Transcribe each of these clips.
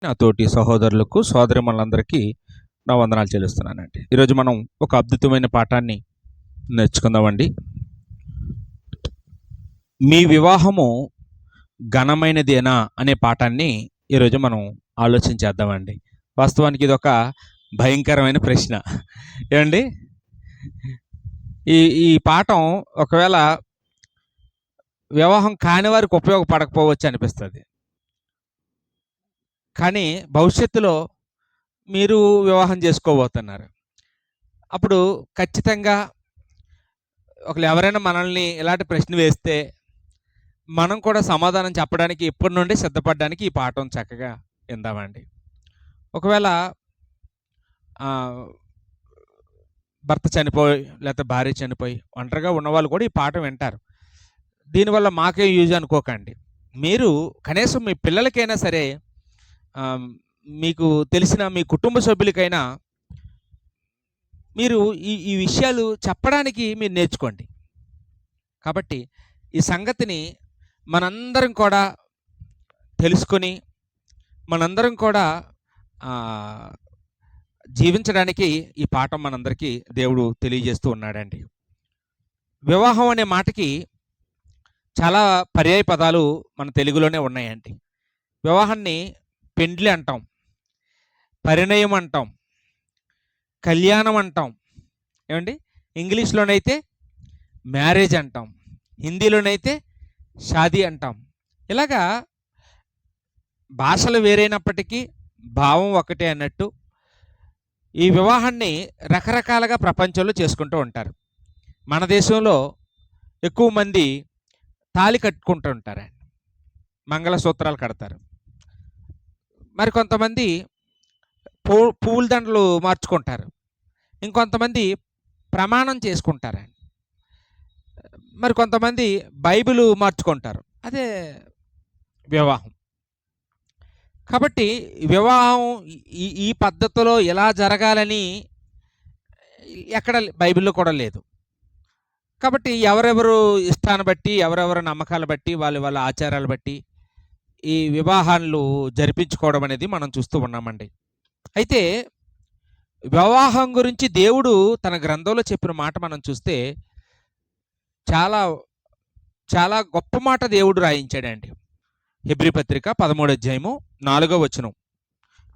నా తోటి సహోదరులకు సోదరిమణులందరికీ నా వందనాలు చెల్లిస్తున్నానండి. ఈరోజు మనం ఒక అద్భుతమైన పాఠాన్ని నేర్చుకుందామండి. మీ వివాహము ఘనమైనదేనా అనే పాఠాన్ని ఈరోజు మనం ఆలోచించేద్దామండి. వాస్తవానికి ఇది ఒక భయంకరమైన ప్రశ్న. ఏమండి, ఈ ఈ పాఠం ఒకవేళ వివాహం కాని వారికి ఉపయోగపడకపోవచ్చు అనిపిస్తుంది. కానీ భవిష్యత్తులో మీరు వివాహం చేసుకోబోతున్నారు. అప్పుడు ఖచ్చితంగా ఒకళ్ళు ఎవరైనా మనల్ని ఇలాంటి ప్రశ్న వేస్తే మనం కూడా సమాధానం చెప్పడానికి ఇప్పటి నుండి సిద్ధపడడానికి ఈ పాఠం చక్కగా విందామండి. ఒకవేళ భర్త చనిపోయి లేకపోతే భార్య చనిపోయి ఒంటరిగా ఉన్నవాళ్ళు కూడా ఈ పాఠం వింటారు. దీనివల్ల మాకే యూజ్ అనుకోకండి. మీరు కనీసం మీ పిల్లలకైనా సరే, మీకు తెలిసిన మీ కుటుంబ సభ్యులకైనా మీరు ఈ ఈ విషయాలు చెప్పడానికి మీరు నేర్చుకోండి. కాబట్టి ఈ సంగతిని మనందరం కూడా తెలుసుకొని మనందరం కూడా జీవించడానికి ఈ పాఠం మనందరికీ దేవుడు తెలియజేస్తూ ఉన్నాడండి. వివాహం అనే మాటకి చాలా పర్యాయ పదాలు మన తెలుగులోనే ఉన్నాయండి. వివాహాన్ని పెండ్లి అంటాం, పరిణయం అంటాం, కళ్యాణం అంటాం. ఏమండి, ఇంగ్లీష్లోనైతే మ్యారేజ్ అంటాం, హిందీలోనైతే షాదీ అంటాం. ఇలాగా భాషలు వేరైనప్పటికీ భావం ఒకటే అన్నట్టు ఈ వివాహాన్ని రకరకాలుగా ప్రపంచంలో చేసుకుంటూ ఉంటారు. మన దేశంలో ఎక్కువ మంది తాళి కట్టుకుంటూ ఉంటారండి, మంగళసూత్రాలు కడతారు. మరి కొంతమంది పూల దండలు మార్చుకుంటారు, ఇంకొంతమంది ప్రమాణం చేసుకుంటారండి, మరి కొంతమంది బైబిల్ మార్చుకుంటారు. అదే వివాహం. కాబట్టి వివాహం ఈ పద్ధతిలో ఎలా జరగాలని ఎక్కడ బైబిల్లో కూడా లేదు. కాబట్టి ఎవరెవరు ఇష్టాన్ని బట్టి, ఎవరెవరు నమ్మకాలు బట్టి, వాళ్ళ ఆచారాలు బట్టి ఈ వివాహాలు జరిపించుకోవడం అనేది మనం చూస్తూ ఉన్నామండి. అయితే వివాహం గురించి దేవుడు తన గ్రంథంలో చెప్పిన మాట మనం చూస్తే చాలా చాలా గొప్ప మాట దేవుడు రాయించాడండి. హెబ్రీ పత్రిక 13వ అధ్యాయము 4వ వచనం,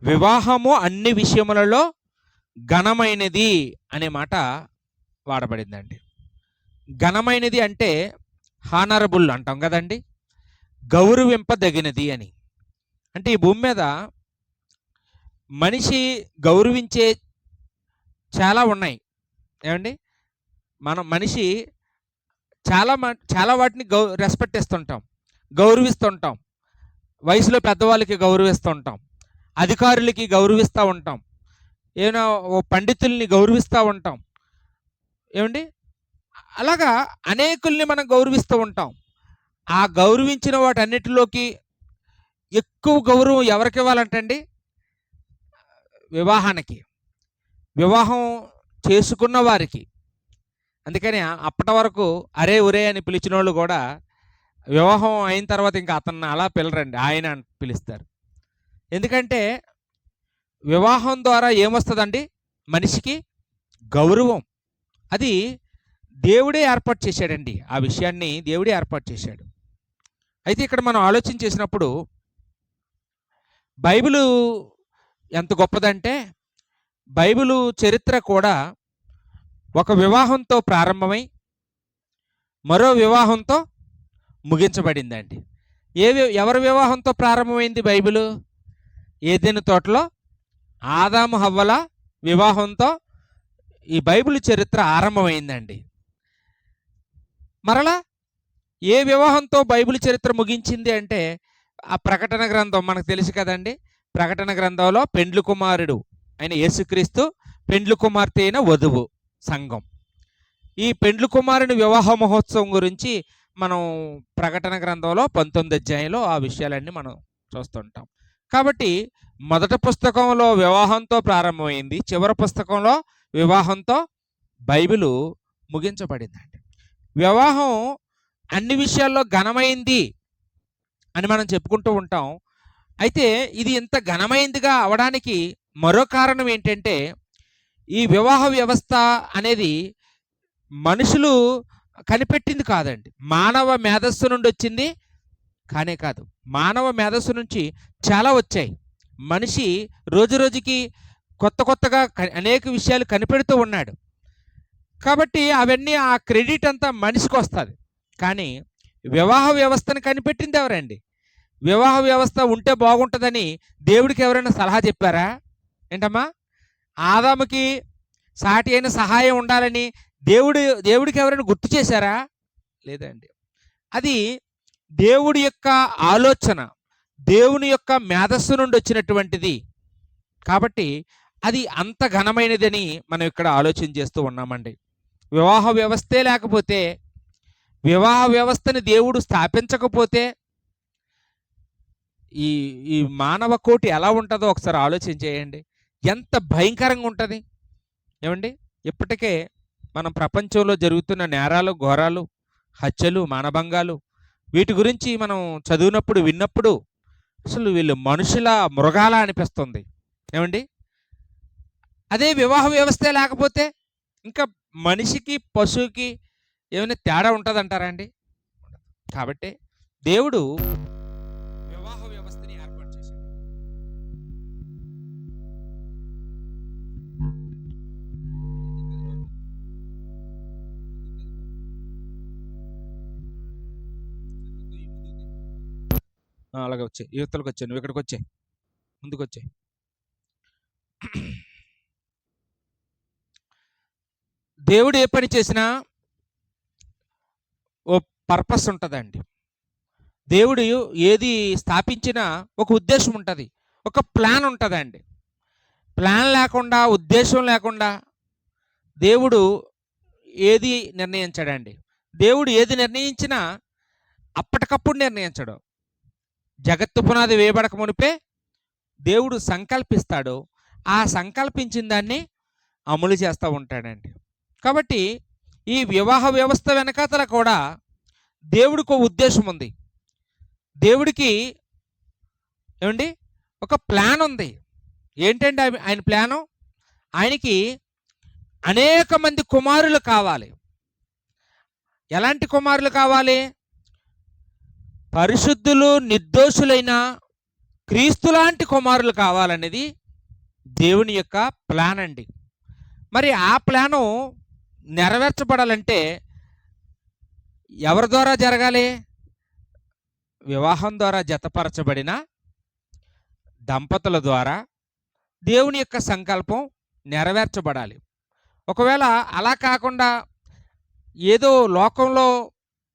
వివాహము అన్ని విషయములలో ఘనమైనది అనే మాట వాడబడిందండి. ఘనమైనది అంటే హానరబుల్ అంటాం కదండి, గౌరవింపదగినది అని. అంటే ఈ భూమి మీద మనిషి గౌరవించే చాలా ఉన్నాయి. ఏమండి, మనిషి చాలా వాటిని రెస్పెక్ట్ ఇస్తుంటాం, గౌరవిస్తుంటాం. వయసులో పెద్దవాళ్ళకి గౌరవిస్తూ ఉంటాం, అధికారులకి గౌరవిస్తూ ఉంటాం, ఏమైనా పండితుల్ని గౌరవిస్తూ ఉంటాం. ఏమండి, అలాగా అనేకుల్ని మనం గౌరవిస్తూ ఉంటాం. ఆ గౌరవించిన వాటన్నిటిలోకి ఎక్కువ గౌరవం ఎవరికి ఇవ్వాలంటండి? వివాహానికి, వివాహం చేసుకున్న వారికి. అందుకని అప్పటి వరకు అరే ఒరే అని పిలిచిన వాళ్ళు కూడా వివాహం అయిన తర్వాత ఇంకా అతన్ని అలా పిలరండి, ఆయన అని పిలుస్తారు. ఎందుకంటే వివాహం ద్వారా ఏమొస్తుందండి? మనిషికి గౌరవం. అది దేవుడే ఏర్పాటు చేశాడండి, ఆ విషయాన్ని దేవుడే ఏర్పాటు చేశాడు. అయితే ఇక్కడ మనం ఆలోచన చేసినప్పుడు బైబిలు ఎంత గొప్పదంటే, బైబిలు చరిత్ర కూడా ఒక వివాహంతో ప్రారంభమై మరో వివాహంతో ముగించబడిందండి. ఎవరి వివాహంతో ప్రారంభమైంది బైబిలు? ఏదెను తోటలో ఆదాము హవ్వల వివాహంతో ఈ బైబిల్ చరిత్ర ఆరంభమైందండి. మరలా ఏ వివాహంతో బైబిల్ చరిత్ర ముగించింది అంటే ఆ ప్రకటన గ్రంథం మనకు తెలుసు కదండి. ప్రకటన గ్రంథంలో పెండ్లి కుమారుడు అయిన యేసుక్రీస్తు, పెండ్లి కుమార్తె అయిన వధువు సంఘం. ఈ పెండ్లి కుమారుని వివాహ మహోత్సవం గురించి మనం ప్రకటన గ్రంథంలో 19వ అధ్యాయంలో ఆ విషయాలన్నీ మనం చూస్తుంటాం. కాబట్టి మొదటి పుస్తకంలో వివాహంతో ప్రారంభమైంది, చివరి పుస్తకంలో వివాహంతో బైబిలు ముగించబడిందండి. వివాహం అన్ని విషయాల్లో ఘనమైంది అని మనం చెప్పుకుంటూ ఉంటాం. అయితే ఇది ఇంత ఘనమైందిగా అవడానికి మరో కారణం ఏంటంటే, ఈ వివాహ వ్యవస్థ అనేది మనుషులు కనిపెట్టింది కాదండి. మానవ మేధస్సు నుండి వచ్చింది కానే కాదు. మానవ మేధస్సు నుంచి చాలా వచ్చాయి. మనిషి రోజురోజుకి కొత్త కొత్తగా అనేక విషయాలు కనిపెడుతూ ఉన్నాడు. కాబట్టి అవన్నీ ఆ క్రెడిట్ అంతా మనిషికొస్తది. కానీ వివాహ వ్యవస్థను కనిపెట్టింది ఎవరండి? వివాహ వ్యవస్థ ఉంటే బాగుంటుందని దేవుడికి ఎవరైనా సలహా చెప్పారా? ఏంటమ్మా? ఆదాముకి సాటి అయిన సహాయం ఉండాలని దేవుడికి ఎవరైనా గుర్తు చేశారా? లేదండి. అది దేవుడి యొక్క ఆలోచన, దేవుని యొక్క మేధస్సు నుండి వచ్చినటువంటిది. కాబట్టి అది అంత ఘనమైనదని మనం ఇక్కడ ఆలోచన చేస్తూ ఉన్నామండి. వివాహ వ్యవస్థే లేకపోతే, వివాహ వ్యవస్థని దేవుడు స్థాపించకపోతే ఈ ఈ మానవ కోటి ఎలా ఉంటుందో ఒకసారి ఆలోచన చేయండి. ఎంత భయంకరంగా ఉంటుంది ఏమండి? ఇప్పటికే మనం ప్రపంచంలో జరుగుతున్న నేరాలు, ఘోరాలు, హత్యలు, మానభంగాలు వీటి గురించి మనం చదివినప్పుడు, విన్నప్పుడు అసలు వీళ్ళు మనుషుల, మృగాల అనిపిస్తుంది ఏమండి? అదే వివాహ వ్యవస్థే లేకపోతే ఇంకా మనిషికి, పశువుకి ఏమైనా తేడా ఉంటుందంటారా అండి? కాబట్టి దేవుడు వివాహ వ్యవస్థని ఏర్పాటు చేశాడు. అలాగే వచ్చాయి, యువతలకు వచ్చాయి, నువ్వు ఇక్కడికి వచ్చాయి, ముందుకు వచ్చాయి. దేవుడు ఏ పని చేసినా ఓ పర్పస్ ఉంటుందండి. దేవుడు ఏది స్థాపించినా ఒక ఉద్దేశం ఉంటుంది, ఒక ప్లాన్ ఉంటుందండి. ప్లాన్ లేకుండా, ఉద్దేశం లేకుండా దేవుడు ఏది నిర్ణయించాడండి. దేవుడు ఏది నిర్ణయించినా అప్పటికప్పుడు నిర్ణయించడు. జగత్తు పునాది వేయబడక మునిపే దేవుడు సంకల్పిస్తాడు. ఆ సంకల్పించిన దాన్ని అమలు చేస్తూ ఉంటాడండి. కాబట్టి ఈ వివాహ వ్యవస్థ వెనకాతల కూడా దేవుడికి ఒక ఉద్దేశం ఉంది. దేవుడికి ఏమండి ఒక ప్లాన్ ఉంది. ఏంటంటే ఆయన ప్లాను? ఆయనకి అనేక మంది కుమారులు కావాలి. ఎలాంటి కుమారులు కావాలి? పరిశుద్ధులు, నిర్దోషులైన క్రీస్తు లాంటి కుమారులు కావాలనేది దేవుని యొక్క ప్లాన్ అండి. మరి ఆ ప్లాను నెరవేర్చబడాలంటే ఎవరి ద్వారా జరగాలి? వివాహం ద్వారా జతపరచబడిన దంపతుల ద్వారా దేవుని యొక్క సంకల్పం నెరవేర్చబడాలి. ఒకవేళ అలా కాకుండా ఏదో లోకంలో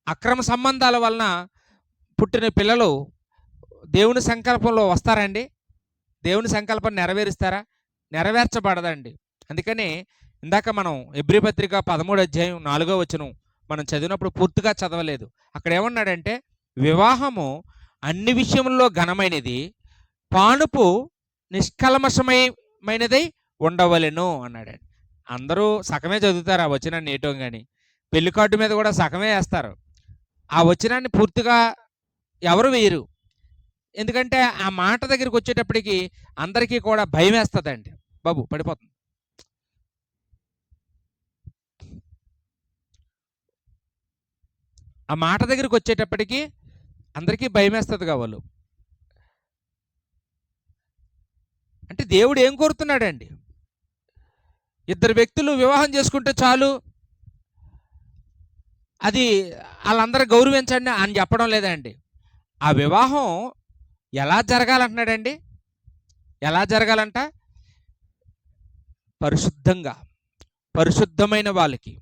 అక్రమ సంబంధాల వలన పుట్టిన పిల్లలు దేవుని సంకల్పంలో వస్తారండి? దేవుని సంకల్పం నెరవేరుస్తారా? నెరవేర్చబడదండి. అందుకని ఇందాక మనం హెబ్రీ పత్రిక 13 అధ్యాయం 4వ వచనం మనం చదివినప్పుడు పూర్తిగా చదవలేదు. అక్కడ ఏమన్నాడంటే, వివాహము అన్ని విషయంలో ఘనమైనది, పానుపు నిష్కల్మషమైనదై ఉండవలెను అన్నాడండి. అందరూ సగమే చదువుతారు ఆ వచనాన్ని ఏటో కానీ, పెళ్లి కార్డు మీద కూడా సగమే వేస్తారు. ఆ వచనాన్ని పూర్తిగా ఎవరు వేయరు. ఎందుకంటే ఆ మాట దగ్గరికి వచ్చేటప్పటికి అందరికీ కూడా భయం వేస్తుందండి. బాబు పడిపోతుంది. ఆ మాట దగ్గరికి వచ్చేటప్పటికి అందరికీ భయం వేస్తుంది కావాలి. అంటే దేవుడు ఏం కోరుతున్నాడండి? ఇద్దరు వ్యక్తులు వివాహం చేసుకుంటే చాలు, అది వాళ్ళందరూ గౌరవించండి అని చెప్పడం లేదండి. ఆ వివాహం ఎలా జరగాలంటున్నాడండి? ఎలా జరగాలంట? పరిశుద్ధంగా, పరిశుద్ధమైన వాళ్ళకి.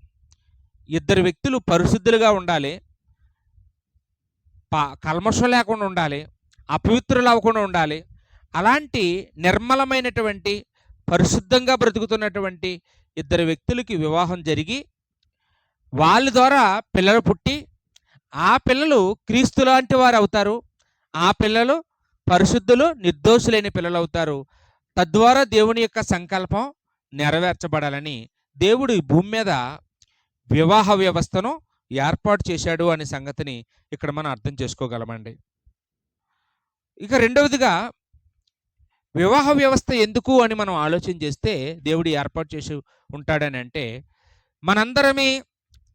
ఇద్దరు వ్యక్తులు పరిశుద్ధులుగా ఉండాలి, కల్మషం లేకుండా ఉండాలి, అపవిత్రులు అవ్వకుండా ఉండాలి. అలాంటి నిర్మలమైనటువంటి, పరిశుద్ధంగా బ్రతుకుతున్నటువంటి ఇద్దరు వ్యక్తులకి వివాహం జరిగి వాళ్ళ ద్వారా పిల్లలు పుట్టి, ఆ పిల్లలు క్రీస్తు లాంటి వారు అవుతారు. ఆ పిల్లలు పరిశుద్ధులు, నిర్దోషులైన పిల్లలు అవుతారు. తద్వారా దేవుని యొక్క సంకల్పం నెరవేర్చబడాలని దేవుడు ఈ భూమి మీద వివాహ వ్యవస్థను ఏర్పాటు చేశాడు అనే సంగతిని ఇక్కడ మనం అర్థం చేసుకోగలమండి. ఇక రెండవదిగా వివాహ వ్యవస్థ ఎందుకు అని మనం ఆలోచన చేస్తే దేవుడు ఏర్పాటు చేసి ఉంటాడని అంటే మనందరమే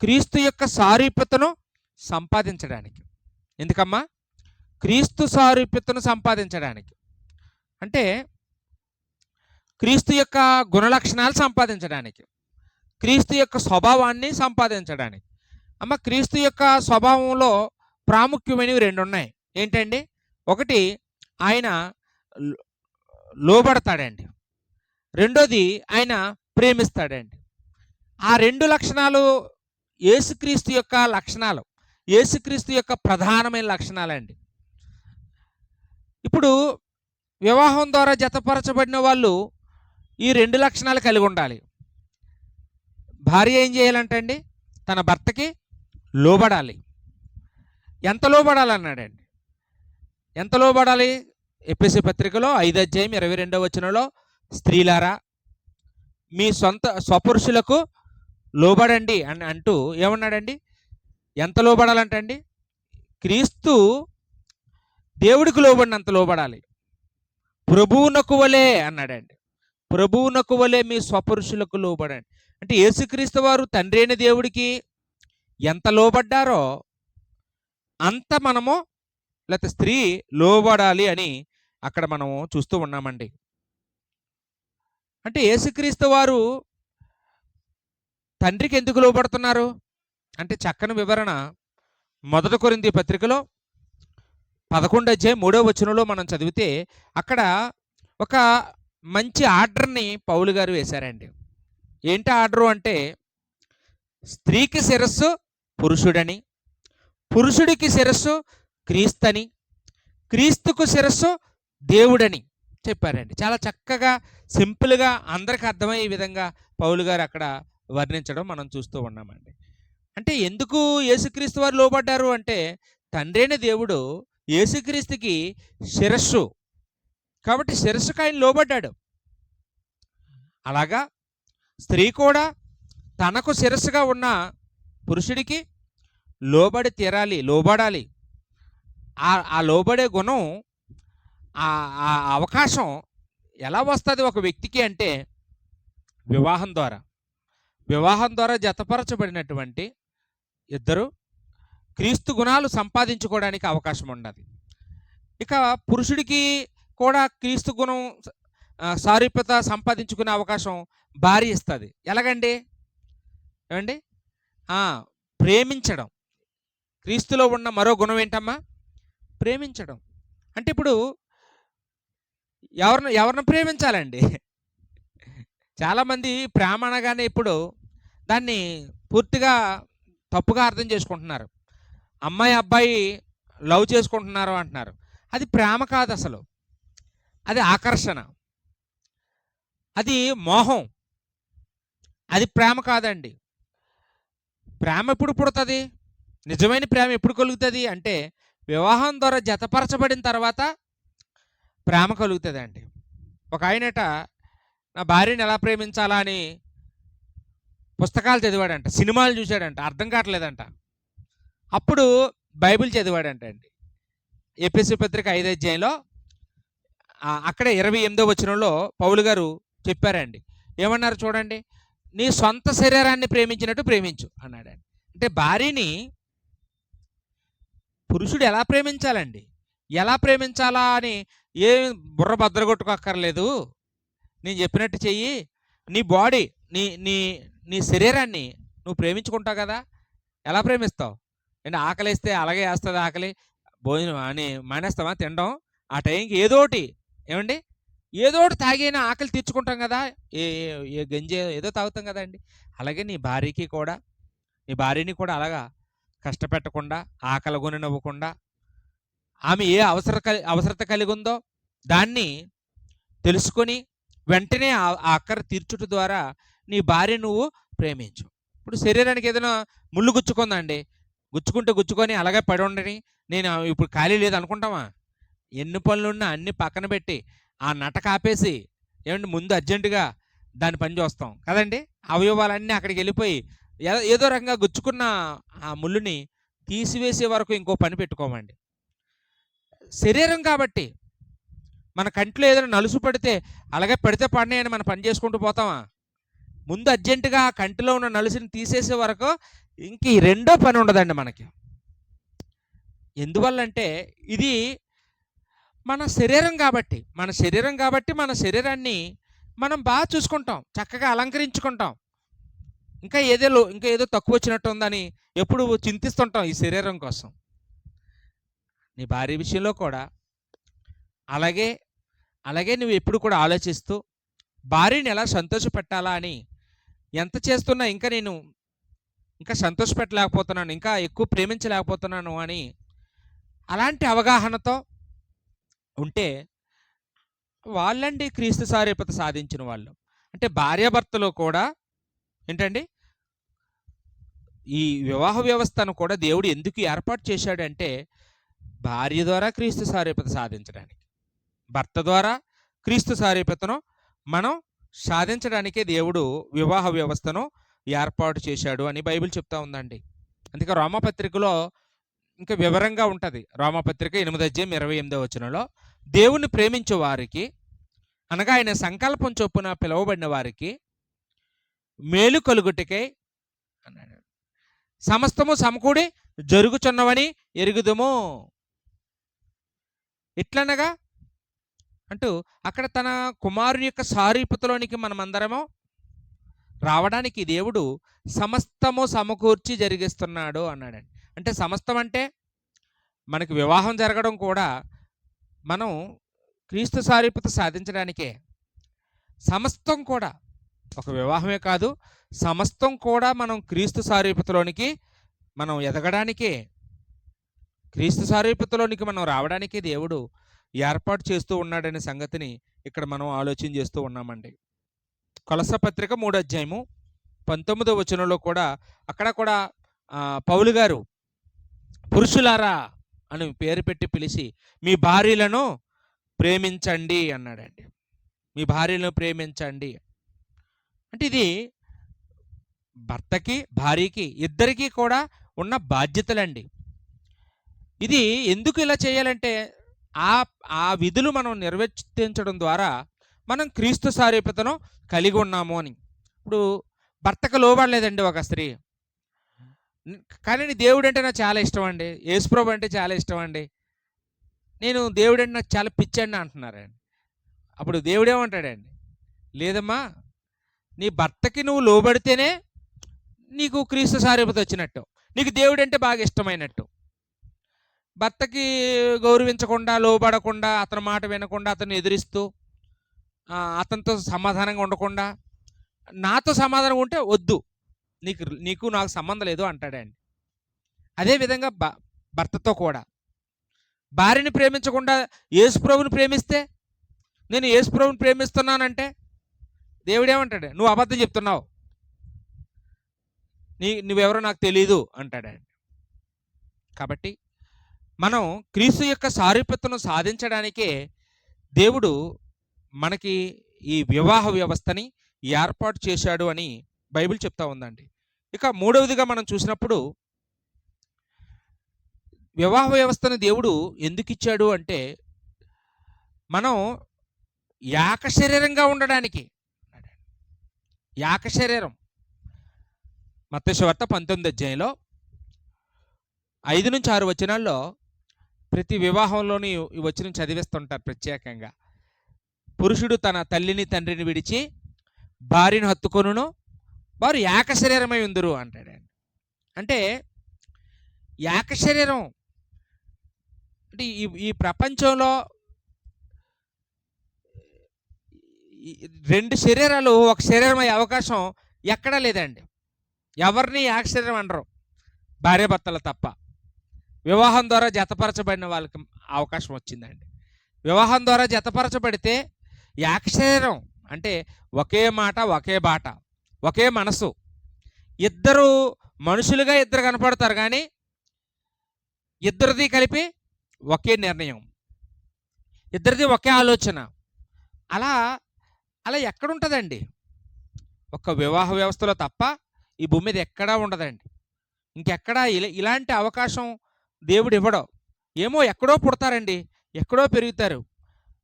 క్రీస్తు యొక్క సారూప్యతను సంపాదించడానికి. ఎందుకమ్మా? క్రీస్తు సారూప్యతను సంపాదించడానికి అంటే క్రీస్తు యొక్క గుణలక్షణాలు సంపాదించడానికి, క్రీస్తు యొక్క స్వభావాన్ని సంపాదించడానికి. అమ్మ, క్రీస్తు యొక్క స్వభావంలో ప్రాముఖ్యమైనవి రెండు ఉన్నాయి. ఏంటండి? ఒకటి, ఆయన లోబడతాడండి. రెండోది, ఆయన ప్రేమిస్తాడండి. ఆ రెండు లక్షణాలు యేసుక్రీస్తు యొక్క లక్షణాలు, యేసుక్రీస్తు యొక్క ప్రధానమైన లక్షణాలండి. ఇప్పుడు వివాహం ద్వారా జతపరచబడిన వాళ్ళు ఈ రెండు లక్షణాలు కలిగి ఉండాలి. భార్య ఏం చేయాలంటే అండి, తన భర్తకి లోబడాలి. ఎంత లోబడాలన్నాడండి? ఎంత లోబడాలి? ఎఫెసీ పత్రికలో 5:22 స్త్రీలారా మీ స్వపురుషులకు లోబడండి అని అంటూ ఏమన్నాడండి? ఎంత లోబడాలంటండి? క్రీస్తు దేవుడికి లోబడినంత లోబడాలి. ప్రభువునకు వలే అన్నాడండి. ప్రభువునకు వలే మీ స్వపురుషులకు లోబడండి. అంటే యేసుక్రీస్తు వారు తండ్రి అయిన దేవుడికి ఎంత లోబడ్డారో అంత మనము, లేకపోతే స్త్రీ లోబడాలి అని అక్కడ మనము చూస్తూ ఉన్నామండి. అంటే యేసుక్రీస్తు వారు తండ్రికి ఎందుకు లోబడుతున్నారు అంటే చక్కని వివరణ 1 కొరింథీ పత్రికలో 11:3 మనం చదివితే అక్కడ ఒక మంచి ఆర్డర్ని పౌలు గారు వేశారండి. ఏంటి ఆర్డరు అంటే, స్త్రీకి శిరస్సు పురుషుడని, పురుషుడికి శిరస్సు క్రీస్తని, క్రీస్తుకు శిరస్సు దేవుడని చెప్పారండి. చాలా చక్కగా సింపుల్గా అందరికి అర్థమయ్యే విధంగా పౌలు గారు అక్కడ వర్ణించడం మనం చూస్తూ ఉన్నామండి. అంటే ఎందుకు యేసుక్రీస్తు వారు లోబడ్డారు అంటే, తండ్రి అయిన దేవుడు యేసుక్రీస్తుకి శిరస్సు కాబట్టి శిరస్సుకు ఆయన లోబడ్డాడు. అలాగా స్త్రీ కూడా తనకు శిరస్సుగా ఉన్న పురుషుడికి లోబడి తీరాలి, లోబడాలి. ఆ లోబడే గుణం, ఆ అవకాశం ఎలా వస్తుంది ఒక వ్యక్తికి అంటే వివాహం ద్వారా. వివాహం ద్వారా జతపరచబడినటువంటి ఇద్దరు క్రీస్తు గుణాలు సంపాదించుకోవడానికి అవకాశం ఉన్నది. ఇక పురుషుడికి కూడా క్రీస్తు గుణం సారూప్యత సంపాదించుకునే అవకాశం భార్య ఇస్తుంది. ఎలాగండి? ఏమండి? ప్రేమించడం. క్రీస్తులో ఉన్న మరో గుణం ఏంటమ్మా? ప్రేమించడం. అంటే ఇప్పుడు ఎవరిని ప్రేమించాలండి? చాలామంది ప్రేమ అనగానే ఇప్పుడు దాన్ని పూర్తిగా తప్పుగా అర్థం చేసుకుంటున్నారు. అమ్మాయి అబ్బాయి లవ్ చేసుకుంటున్నారు అంటున్నారు. అది ప్రేమ కాదు అసలు. అది ఆకర్షణ, అది మోహం, అది ప్రేమ కాదండి. ప్రేమ ఎప్పుడు పుడుతుంది? నిజమైన ప్రేమ ఎప్పుడు కలుగుతుంది అంటే వివాహం ద్వారా జతపరచబడిన తర్వాత ప్రేమ కలుగుతుందండి. ఒక ఆయనట నా భార్యని ఎలా ప్రేమించాలా అని పుస్తకాలు చదివాడంట, సినిమాలు చూశాడంట, అర్థం కావట్లేదంట. అప్పుడు బైబిల్ చదివాడంట అండి. ఎఫెసీ పత్రిక 5:5 అక్కడే 28 పౌలు గారు చెప్పారండి. ఏమన్నారు చూడండి, నీ సొంత శరీరాన్ని ప్రేమించినట్టు ప్రేమించు అన్నాడండి. అంటే భార్యని పురుషుడు ఎలా ప్రేమించాలండి, ఎలా ప్రేమించాలా అని ఏ బుర్ర బద్దరగొట్టుకోక్కర్లేదు. నేను చెప్పినట్టు చెయ్యి. నీ బాడీ, నీ నీ నీ శరీరాన్ని నువ్వు ప్రేమించుకుంటావు కదా. ఎలా ప్రేమిస్తావు? అంటే ఆకలిస్తే అలాగే వేస్తుంది ఆకలి, భోజనం అని మానేస్తావా తినడం? ఆ టైంకి ఏదోటి, ఏమండి, ఏదోటి తాగైనా ఆకలి తీర్చుకుంటాం కదా, ఏ గంజి ఏదో తాగుతాం కదండి. అలాగే నీ భార్యని కూడా అలాగా కష్టపెట్టకుండా, ఆకలి కొనివ్వకుండా, ఆమె ఏ అవసరత కలిగి ఉందో దాన్ని తెలుసుకొని వెంటనే ఆ అక్కర తీర్చుట ద్వారా నీ భార్య నువ్వు ప్రేమించు. ఇప్పుడు శరీరానికి ఏదైనా ముళ్ళు గుచ్చుకుందండి, గుచ్చుకొని అలాగే పడి ఉండని నేను ఇప్పుడు ఖాళీ లేదు అనుకుంటామా? ఎన్ని పనులున్నా అన్ని పక్కన పెట్టి ఆ నటక ఆపేసి ఏమంటే ముందు అర్జెంటుగా దాని పని చూస్తాం కదండి. అవయవాలన్నీ అక్కడికి వెళ్ళిపోయి ఏదో రకంగా గుచ్చుకున్న ఆ ముళ్ళుని తీసివేసే వరకు ఇంకో పని పెట్టుకోమండి. శరీరం కాబట్టి మన కంట్లో ఏదైనా నలుసు పడితే అలాగే పెడితే పడినాయని మనం పని చేసుకుంటూ పోతామా? ముందు అర్జెంటుగా ఆ కంటిలో ఉన్న నలుసుని తీసేసే వరకు ఇంక ఈ రెండో పని ఉండదండి మనకి. ఎందువల్లంటే ఇది మన శరీరం కాబట్టి మన శరీరాన్ని మనం బాగా చూసుకుంటాం, చక్కగా అలంకరించుకుంటాం. ఇంకా ఏదో తక్కువ వచ్చినట్టు ఉందని ఎప్పుడు చింతిస్తుంటాం ఈ శరీరం కోసం. నీ భార్య విషయంలో కూడా అలాగే అలాగే నువ్వు ఎప్పుడు కూడా ఆలోచిస్తూ భార్యని ఎలా సంతోషపెట్టాలా అని ఎంత చేస్తున్నా ఇంకా సంతోషపెట్టలేకపోతున్నాను, ఇంకా ఎక్కువ ప్రేమించలేకపోతున్నాను అని అలాంటి అవగాహనతో ఉంటే వాళ్ళండి క్రీస్తు సారూప్యత సాధించిన వాళ్ళు. అంటే భార్యాభర్తలో కూడా ఏంటండి, ఈ వివాహ వ్యవస్థను కూడా దేవుడు ఎందుకు ఏర్పాటు చేశాడంటే భార్య ద్వారా క్రీస్తు సారూప్యత సాధించడానికి, భర్త ద్వారా క్రీస్తు సారూప్యతను మనం సాధించడానికే దేవుడు వివాహ వ్యవస్థను ఏర్పాటు చేశాడు అని బైబిల్ చెప్తా ఉందండి. అందుకే రోమపత్రికలో ఇంకా వివరంగా ఉంటుంది. రోమపత్రిక 8:28 దేవుని ప్రేమించే వారికి, అనగా ఆయన సంకల్పం చొప్పున పిలువబడిన వారికి మేలు కలుగుటకై అన్నాడు, సమస్తము సమకూడి జరుగుచున్నవని ఎరుగుదుము. ఇట్లనగా అంటూ అక్కడ తన కుమారుని యొక్క సారూప్యతలోనికి మనమందరము రావడానికి దేవుడు సమస్తము సమకూర్చి జరిగిస్తున్నాడు అన్నాడండి. అంటే సమస్తం అంటే మనకి వివాహం జరగడం కూడా మనం క్రీస్తు సారూప్యత సాధించడానికే. సమస్తం కూడా, ఒక వివాహమే కాదు, సమస్తం కూడా మనం క్రీస్తు సారూప్యతలోనికి మనం ఎదగడానికే, క్రీస్తు సారూప్యతలోనికి మనం రావడానికే దేవుడు ఏర్పాటు చేస్తూ ఉన్నాడనే సంగతిని ఇక్కడ మనం ఆలోచన చేస్తూ ఉన్నామండి. కొలస పత్రిక 3:19 కూడా అక్కడ కూడా పౌలు గారు పురుషులారా అని పేరు పెట్టి పిలిచి మీ భార్యలను ప్రేమించండి అన్నాడండి. మీ భార్యలను ప్రేమించండి అంటే ఇది భర్తకి భార్యకి ఇద్దరికీ కూడా ఉన్న బాధ్యతలండి. ఇది ఎందుకు ఇలా చేయాలంటే ఆ విధులు మనం నిర్వర్తించడం ద్వారా మనం క్రీస్తు సారూప్యతను కలిగి ఉన్నాము అని. ఇప్పుడు భర్తకు లోబడలేదండి ఒక స్త్రీ, కానీ దేవుడు అంటే నాకు చాలా ఇష్టం అండి, యేసుప్రభు అంటే చాలా ఇష్టం అండి, నేను దేవుడు అంటే నాకు చాలా పిచ్చండి అంటున్నారండి. అప్పుడు దేవుడేమంటాడండి, లేదమ్మా, నీ భర్తకి నువ్వు లోబడితేనే నీకు క్రీస్తు సారూప్యత వచ్చినట్టు, నీకు దేవుడు అంటే బాగా ఇష్టమైనట్టు. భర్తకి గౌరవించకుండా, లోబడకుండా, అతని మాట వినకుండా, అతన్ని ఎదిరిస్తూ, అతనితో సమాధానంగా ఉండకుండా, నాతో సమాధానం ఉంటే వద్దు, నీకు నాకు సంబంధం లేదు అంటాడండి. అదేవిధంగా భర్తతో కూడా భార్యని ప్రేమించకుండా యేసుప్రభుని ప్రేమిస్తే, నేను యేసుప్రభుని ప్రేమిస్తున్నానంటే దేవుడేమంటాడు, నువ్వు అబద్ధం చెప్తున్నావు, నువ్వెవరో నాకు తెలీదు అంటాడండి. కాబట్టి మనం క్రీస్తు యొక్క సారూప్యతను సాధించడానికే దేవుడు మనకి ఈ వివాహ వ్యవస్థని ఏర్పాటు చేశాడు అని బైబిల్ చెప్తా ఉందండి. ఇక మూడవదిగా మనం చూసినప్పుడు వివాహ వ్యవస్థను దేవుడు ఎందుకు ఇచ్చాడు అంటే మనం ఏక శరీరంగా ఉండడానికి. ఏక శరీరం మత్తయి సువార్త 19:5-6 ప్రతి వివాహంలోని ఈ వచనం చదివిస్తుంటారు ప్రత్యేకంగా. పురుషుడు తన తల్లిని తండ్రిని విడిచి భార్యను హత్తుకొనును, వారు ఏక శరీరమై ఉందురు అంటాడండి. అంటే ఏక శరీరం అంటే ఈ ప్రపంచంలో రెండు శరీరాలు ఒక శరీరం అయ్యే అవకాశం ఎక్కడా లేదండి. ఎవరిని ఏక శరీరం అనరు, భార్యాభర్తలు తప్ప. వివాహం ద్వారా జతపరచబడిన వాళ్ళకి అవకాశం వచ్చిందండి. వివాహం ద్వారా జతపరచబడితే ఏక శరీరం అంటే ఒకే మాట, ఒకే బాట, ఒకే మనసు. ఇద్దరు మనుషులుగా ఇద్దరు కనపడతారు, కానీ ఇద్దరిది కలిపి ఒకే నిర్ణయం, ఇద్దరిది ఒకే ఆలోచన. అలా అలా ఎక్కడుంటుందండి? ఒక వివాహ వ్యవస్థలో తప్ప ఈ భూమి మీద ఎక్కడా ఉండదండి. ఇంకెక్కడా ఇలాంటి అవకాశం దేవుడు ఇవ్వడం. ఏమో ఎక్కడో పుడతారండి, ఎక్కడో పెరుగుతారు.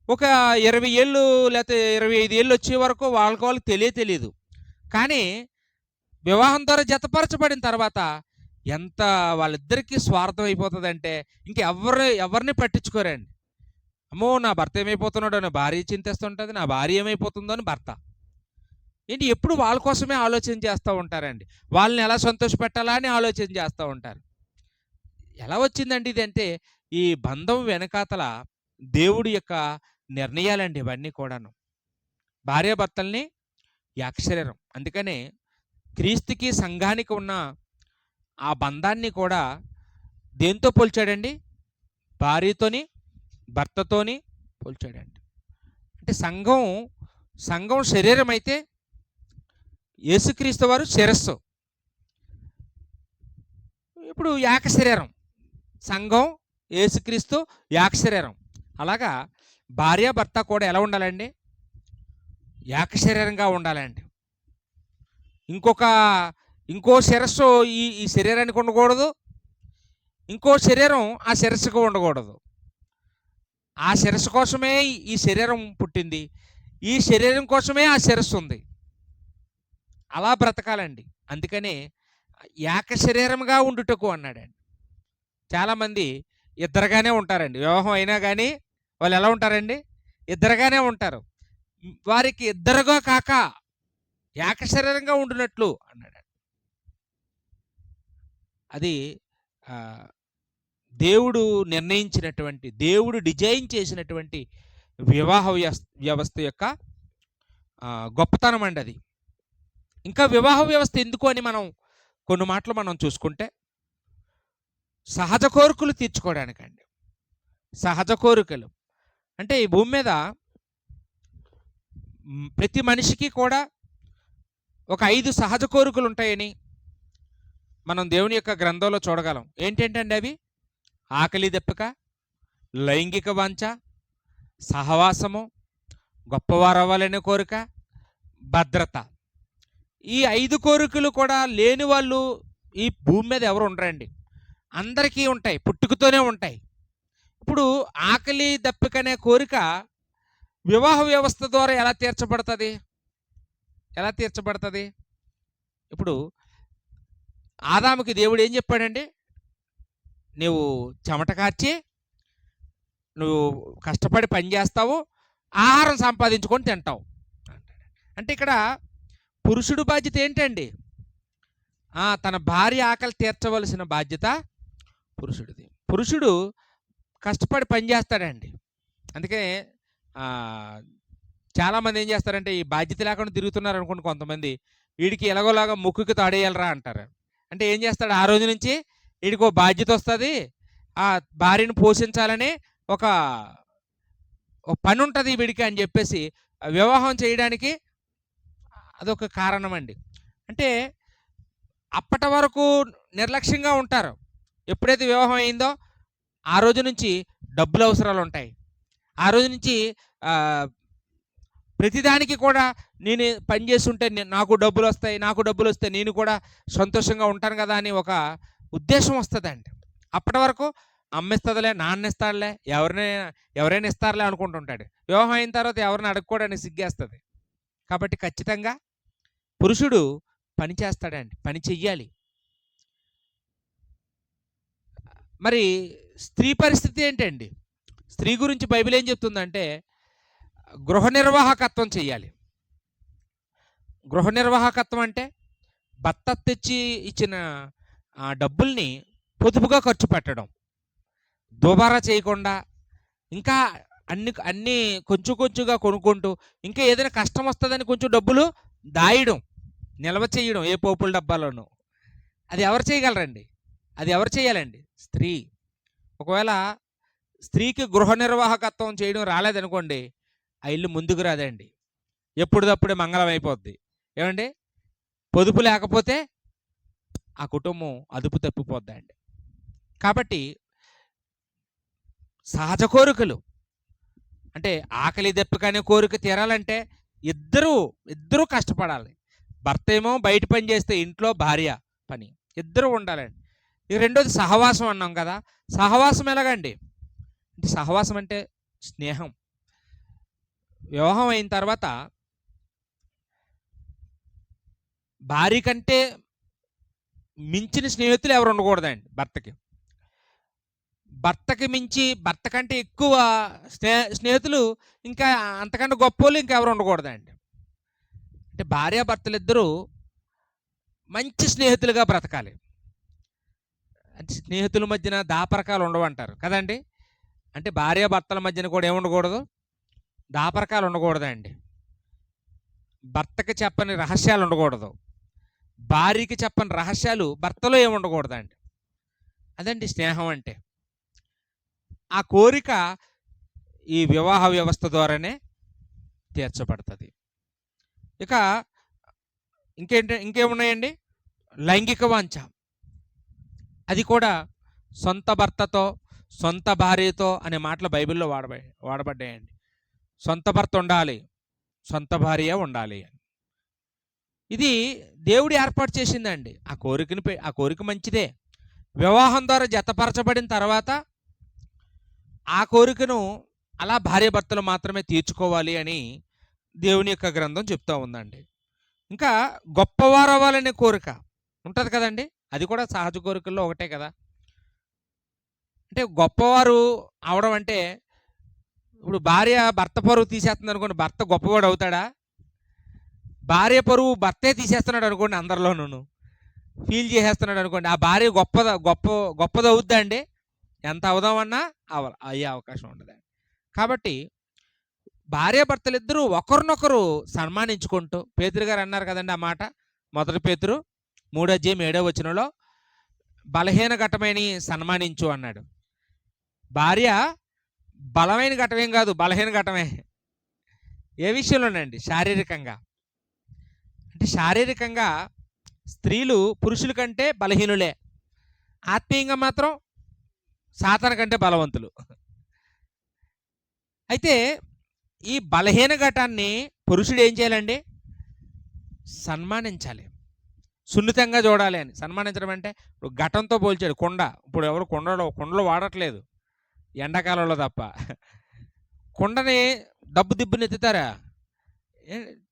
ఒక 20 ఏళ్ళు లేకపోతే 25 ఏళ్ళు వచ్చే వరకు వాళ్ళకి తెలియదు. కానీ వివాహం ద్వారా జతపరచబడిన తర్వాత ఎంత వాళ్ళిద్దరికీ స్వార్థం అయిపోతుందంటే ఎవరిని పట్టించుకోరండి. అమ్మో నా భర్త ఏమైపోతున్నాడో అని భార్య చింతిస్తుంటుంది, నా భార్య ఏమైపోతుందో అని భర్త. ఏంటి ఎప్పుడు వాళ్ళ కోసమే ఆలోచన చేస్తూ ఉంటారండి. వాళ్ళని ఎలా సంతోషపెట్టాలా అని ఆలోచన చేస్తూ ఉంటారు. ఎలా వచ్చిందండి ఇది అంటే ఈ బంధం వెనకాతల దేవుడి యొక్క నిర్ణయాలండి ఇవన్నీ కూడాను. భార్యాభర్తల్ని యాకశరీరం. అందుకనే క్రీస్తుకి సంఘానికి ఉన్న ఆ బంధాన్ని కూడా దేంతో పోల్చాడండి? భార్యతోని భర్తతోని పోల్చాడండి. అంటే సంఘం శరీరం అయితే యేసుక్రీస్తు వారు శిరస్సు. ఇప్పుడు యాకశరీరం. సంఘం యేసుక్రీస్తు యాకశరీరం. అలాగా భార్యాభర్త కూడా ఎలా ఉండాలండి? యాకశరీరంగా ఉండాలండి. ఇంకో శిరస్సు ఈ శరీరానికి ఉండకూడదు, ఇంకో శరీరం ఆ శిరస్సుకు ఉండకూడదు. ఆ శిరస్సు కోసమే ఈ శరీరం పుట్టింది, ఈ శరీరం కోసమే ఆ శిరస్సు ఉంది. అలా బ్రతకాలండి. అందుకనే ఏక శరీరంగా ఉండుటకు అన్నాడండి. చాలామంది ఇద్దరుగానే ఉంటారండి. వివాహం అయినా కానీ వాళ్ళు ఎలా ఉంటారండి? ఇద్దరుగానే ఉంటారు. వారికి ఇద్దరుగా కాక ఏక శరీరంగా ఉండునట్లు అన్నాడు. అది దేవుడు నిర్ణయించినటువంటి, దేవుడు డిజైన్ చేసినటువంటి వివాహ వ్యవస్థ యొక్క గొప్పతనం అండి అది. ఇంకా వివాహ వ్యవస్థ ఎందుకు అని కొన్ని మాటలు మనం చూసుకుంటే, సహజ కోరికలు తీర్చుకోవడానికండి. సహజ కోరికలు అంటే ఈ భూమి మీద ప్రతి మనిషికి కూడా ఒక 5 సహజ కోరికలు ఉంటాయని మనం దేవుని యొక్క గ్రంథంలో చూడగలం. ఏంటంటే అవి? ఆకలి దప్పిక, లైంగిక వాంఛ, సహవాసము, గొప్పవారవ్వాలనే కోరిక, భద్రత. ఈ 5 కోరికలు కూడా లేని వాళ్ళు ఈ భూమి మీద ఎవరు ఉండరండి. అందరికీ ఉంటాయి, పుట్టుకతోనే ఉంటాయి. ఇప్పుడు ఆకలి దప్పికనే కోరిక వివాహ వ్యవస్థ ద్వారా ఎలా తీర్చబడుతుంది? ఇప్పుడు ఆదాముకి దేవుడు ఏం చెప్పాడండి? నువ్వు చెమట కార్చి నువ్వు కష్టపడి పని చేస్తావు, ఆహారం సంపాదించుకొని తింటావు అంటే ఇక్కడ పురుషుడు బాధ్యత ఏంటండి? తన భార్య ఆకలి తీర్చవలసిన బాధ్యత పురుషుడిది. పురుషుడు కష్టపడి పని చేస్తాడండి. అందుకే చాలామంది ఏం చేస్తారంటే ఈ బాధ్యత లేకుండా తిరుగుతున్నారు అనుకోండి. కొంతమంది వీడికి ఎలాగోలాగా ముక్కుకి తాడేయాలరా అంటారు. అంటే ఏం చేస్తాడు? ఆ రోజు నుంచి వీడికి ఒక బాధ్యత వస్తుంది, ఆ భార్యను పోషించాలని ఒక పని ఉంటుంది వీడికి అని చెప్పేసి వివాహం చేయడానికి అదొక కారణం అండి. అంటే అప్పటి వరకు నిర్లక్ష్యంగా ఉంటారు. ఎప్పుడైతే వివాహం అయిందో ఆ రోజు నుంచి డబ్బులు అవసరాలు ఉంటాయి. ఆ రోజు నుంచి ప్రతిదానికి కూడా నేను పని చేస్తుంటే నాకు డబ్బులు వస్తాయి, నేను కూడా సంతోషంగా ఉంటాను కదా అని ఒక ఉద్దేశం వస్తుందండి. అప్పటి వరకు అమ్మిస్తుందిలే, నాన్న ఇస్తాడులే, ఎవరైనా ఇస్తారులే అనుకుంటుంటాడు. వివాహం అయిన తర్వాత ఎవరిని అడుక్కోవడానికి సిగ్గేస్తుంది. కాబట్టి ఖచ్చితంగా పురుషుడు పని చేస్తాడండి, పని చెయ్యాలి. మరి స్త్రీ పరిస్థితి ఏంటండి? స్త్రీ గురించి బైబిల్ ఏం చెప్తుందంటే గృహ నిర్వాహకత్వం చెయ్యాలి. గృహ నిర్వాహకత్వం అంటే భర్త తెచ్చి ఇచ్చిన డబ్బుల్ని పొదుపుగా ఖర్చు పెట్టడం, దుబారా చేయకుండా, ఇంకా అన్నీ కొంచెంగా కొనుక్కుంటూ, ఇంకా ఏదైనా కష్టం వస్తుందని కొంచెం డబ్బులు దాయడం, నిల్వ చేయడం ఏ పోపుల డబ్బాలోనూ. అది ఎవరు చేయగలరండి? అది ఎవరు చేయాలండి? స్త్రీ. ఒకవేళ స్త్రీకి గృహ నిర్వాహకత్వం చేయడం రాలేదనుకోండి, ఆ ఇల్లు ముందుకు రాదండి, ఎప్పుడుదప్పుడే మంగళం అయిపోద్ది. ఏమండి? పొదుపు లేకపోతే ఆ కుటుంబం అదుపు తప్పిపోద్దండి. కాబట్టి సహజ కోరికలు అంటే ఆకలి దప్పికనే కోరిక తీరాలంటే ఇద్దరు కష్టపడాలి. భర్త ఏమో బయట పని చేస్తే ఇంట్లో భార్య పని, ఇద్దరు ఉండాలండి. ఇక రెండోది సహవాసం అన్నాం కదా. సహవాసం ఎలాగండి? అంటే సహవాసం అంటే స్నేహం. వివాహం అయిన తర్వాత భార్య కంటే మించిన స్నేహితులు ఎవరు ఉండకూడదండి భర్తకి. భర్తకి మించి భర్త కంటే ఎక్కువ స్నేహితులు ఇంకా అంతకంటే గొప్పోళ్ళు ఇంకెవరు ఉండకూడదండి. అంటే భార్యాభర్తలిద్దరూ మంచి స్నేహితులుగా బ్రతకాలి. అంటే స్నేహితుల మధ్యన దాపరకాలు ఉండవంటారు కదండి. అంటే భార్యాభర్తల మధ్యన కూడా ఏముండకూడదు, దాపరకాలు ఉండకూడదండి. భర్తకి చెప్పని రహస్యాలు ఉండకూడదు, భార్యకి చెప్పని రహస్యాలు భర్తలో ఏముండకూడదండి. అదండి స్నేహం అంటే. ఆ కోరిక ఈ వివాహ వ్యవస్థ ద్వారానే తీర్చబడుతుంది. ఇక ఇంకేమున్నాయండి? లైంగిక వాంఛ. అది కూడా సొంత భర్తతో, సొంత భార్యతో అనే మాటలు బైబిల్లో వాడబడ్డాయండి. సొంత భర్త ఉండాలి, సొంత భార్య ఉండాలి. ఇది దేవుడు ఏర్పాటు చేసిందండి. ఆ కోరిక మంచిదే. వివాహం ద్వారా జతపరచబడిన తర్వాత ఆ కోరికను అలా భార్యాభర్తలు మాత్రమే తీర్చుకోవాలి అని దేవుని యొక్క గ్రంథం చెప్తూ ఉందండి. ఇంకా గొప్పవారు అవ్వాలనే కోరిక ఉంటుంది కదండి. అది కూడా సహజ కోరికల్లో ఒకటే కదా. అంటే గొప్పవారు అవడం అంటే, ఇప్పుడు భార్య భర్త పరువు తీసేస్తుంది అనుకోండి, భర్త గొప్పవాడు అవుతాడా? భార్య పరువు భర్తే తీసేస్తున్నాడు అనుకోండి, అందరిలోనూ ఫీల్ చేసేస్తున్నాడు అనుకోండి, ఆ భార్య గొప్పది అవుద్దా అండి? ఎంత అవుదామన్నా అయ్యే అవకాశం ఉండదండి. కాబట్టి భార్యాభర్తలిద్దరూ ఒకరినొకరు సన్మానించుకుంటూ, పేతురు గారు అన్నారు కదండి ఆ మాట, 1 పేతురు 3:7 బలహీన ఘటమని సన్మానించు అన్నాడు. భార్య బలమైన ఘటమేం కాదు, బలహీన ఘటమే. ఏ విషయంలోనండి? శారీరకంగా. అంటే శారీరకంగా స్త్రీలు పురుషుల కంటే బలహీనులే, ఆత్మీయంగా మాత్రం సాతాను కంటే బలవంతులు. అయితే ఈ బలహీన ఘటాన్ని పురుషుడు ఏం చేయాలండి? సన్మానించాలి, సున్నితంగా చూడాలి అని. సన్మానించడం అంటే ఇప్పుడు ఘటంతో పోల్చాడు కుండ. ఇప్పుడు ఎవరు కుండలు వాడట్లేదు ఎండాకాలంలో తప్ప. కుండని దబ్బు దిబ్బుని ఎత్తుతారా?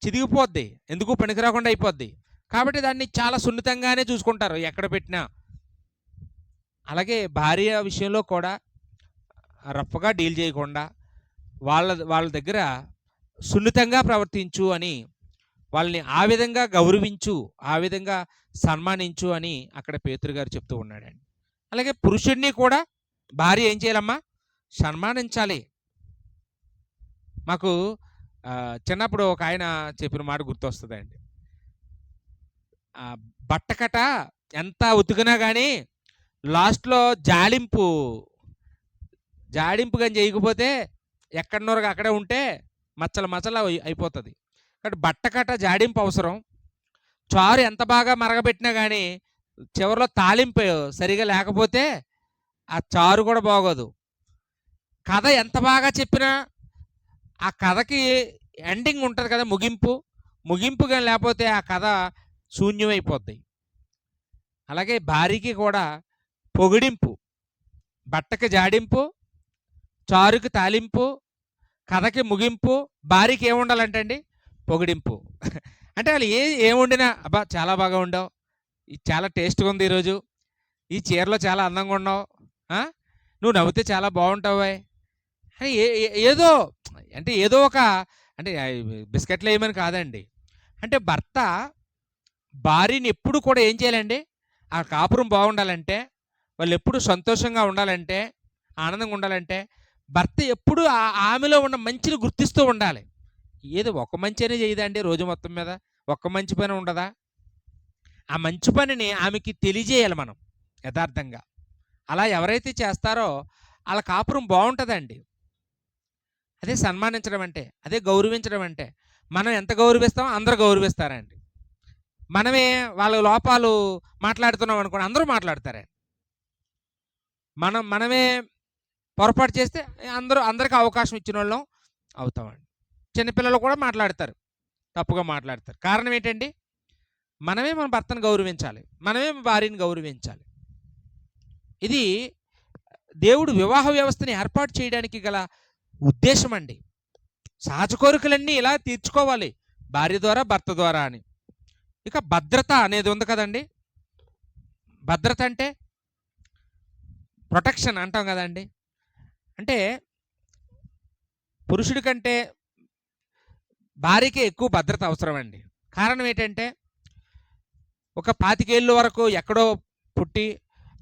చిదిగిపోద్ది, ఎందుకు పనికిరాకుండా అయిపోద్ది. కాబట్టి దాన్ని చాలా సున్నితంగానే చూసుకుంటారు ఎక్కడ పెట్టినా. అలాగే భార్య విషయంలో కూడా రఫ్గా డీల్ చేయకుండా వాళ్ళ దగ్గర సున్నితంగా ప్రవర్తించు అని, వాళ్ళని ఆ విధంగా గౌరవించు, ఆ విధంగా సన్మానించు అని అక్కడ పేతురు గారు చెప్తూ ఉన్నాడండి. అలాగే పురుషుడిని కూడా భార్య ఏం చేయాలమ్మా? సన్మానించాలి. మాకు చిన్నప్పుడు ఒక ఆయన చెప్పిన మాట గుర్తొస్తుందండి. బట్టకట ఎంత ఉతికినా కానీ లాస్ట్లో జాడింపు కానీ చేయకపోతే ఎక్కడనోరుగా అక్కడే ఉంటే మచ్చలు అయిపోతుంది. కాబట్టి బట్టకట జాడింపు అవసరం. చారు ఎంత బాగా మరగబెట్టినా కానీ చివరిలో తాలింపు సరిగా లేకపోతే ఆ చారు కూడా బాగోదు. కథ ఎంత బాగా చెప్పినా ఆ కథకి ఎండింగ్ ఉంటుంది కదా, ముగింపు కానీ లేకపోతే ఆ కథ శూన్యమైపోద్ది. అలాగే భార్యకి కూడా పొగిడింపు, బట్టకి జాడింపు, చారుకి తాలింపు, కథకి ముగింపు, భార్యకి ఏముండాలంటే అండి? పొగిడింపు. అంటే వాళ్ళు ఏం వండినా, అబ్బా చాలా బాగా వండావు, ఇది చాలా టేస్ట్గా ఉంది, ఈరోజు ఈ చీరలో చాలా అందంగా ఉన్నావు, నువ్వు నవ్వుతే చాలా బాగుంటావు అని ఏదో అంటే ఏదో ఒక అంటే బిస్కెట్లు వేయమని కాదండి. అంటే భర్త భార్యని ఎప్పుడు కూడా ఏం చేయాలండి? ఆ కాపురం బాగుండాలంటే, వాళ్ళు ఎప్పుడు సంతోషంగా ఉండాలంటే, ఆనందంగా ఉండాలంటే భర్త ఎప్పుడు ఆమెలో ఉన్న మంచిని గుర్తిస్తూ ఉండాలి. ఏదో ఒక మంచి అనే చేయదండి రోజు మొత్తం మీద, ఒక్క మంచి పని ఉండదా? ఆ మంచి పనిని ఆమెకి తెలియజేయాలి మనం యథార్థంగా. అలా ఎవరైతే చేస్తారో వాళ్ళ కాపురం బాగుంటుందండి. అదే సన్మానించడం అంటే, అదే గౌరవించడం అంటే. మనం ఎంత గౌరవిస్తామో అందరూ గౌరవిస్తారండి. మనమే వాళ్ళ లోపాలు మాట్లాడుతున్నాం అనుకోండి, అందరూ మాట్లాడతారండి. మనమే పొరపాటు చేస్తే అందరికీ అవకాశం ఇచ్చిన వాళ్ళం అవుతామండి. చిన్నపిల్లలు కూడా మాట్లాడతారు, తప్పుగా మాట్లాడతారు. కారణం ఏంటండి? మనమే మన భర్తను గౌరవించాలి, మనమే భార్యని గౌరవించాలి. ఇది దేవుడు వివాహ వ్యవస్థని ఏర్పాటు చేయడానికి గల ఉద్దేశం అండి. సహజ కోరికలన్నీ ఇలా తీర్చుకోవాలి భార్య ద్వారా, భర్త ద్వారా అని. ఇక భద్రత అనేది ఉంది కదండి. భద్రత అంటే ప్రొటెక్షన్ అంటాం కదండి. అంటే పురుషుడి కంటే భార్యకే ఎక్కువ భద్రత అవసరం అండి. కారణం ఏంటంటే ఒక 25 ఏళ్ళ వరకు ఎక్కడో పుట్టి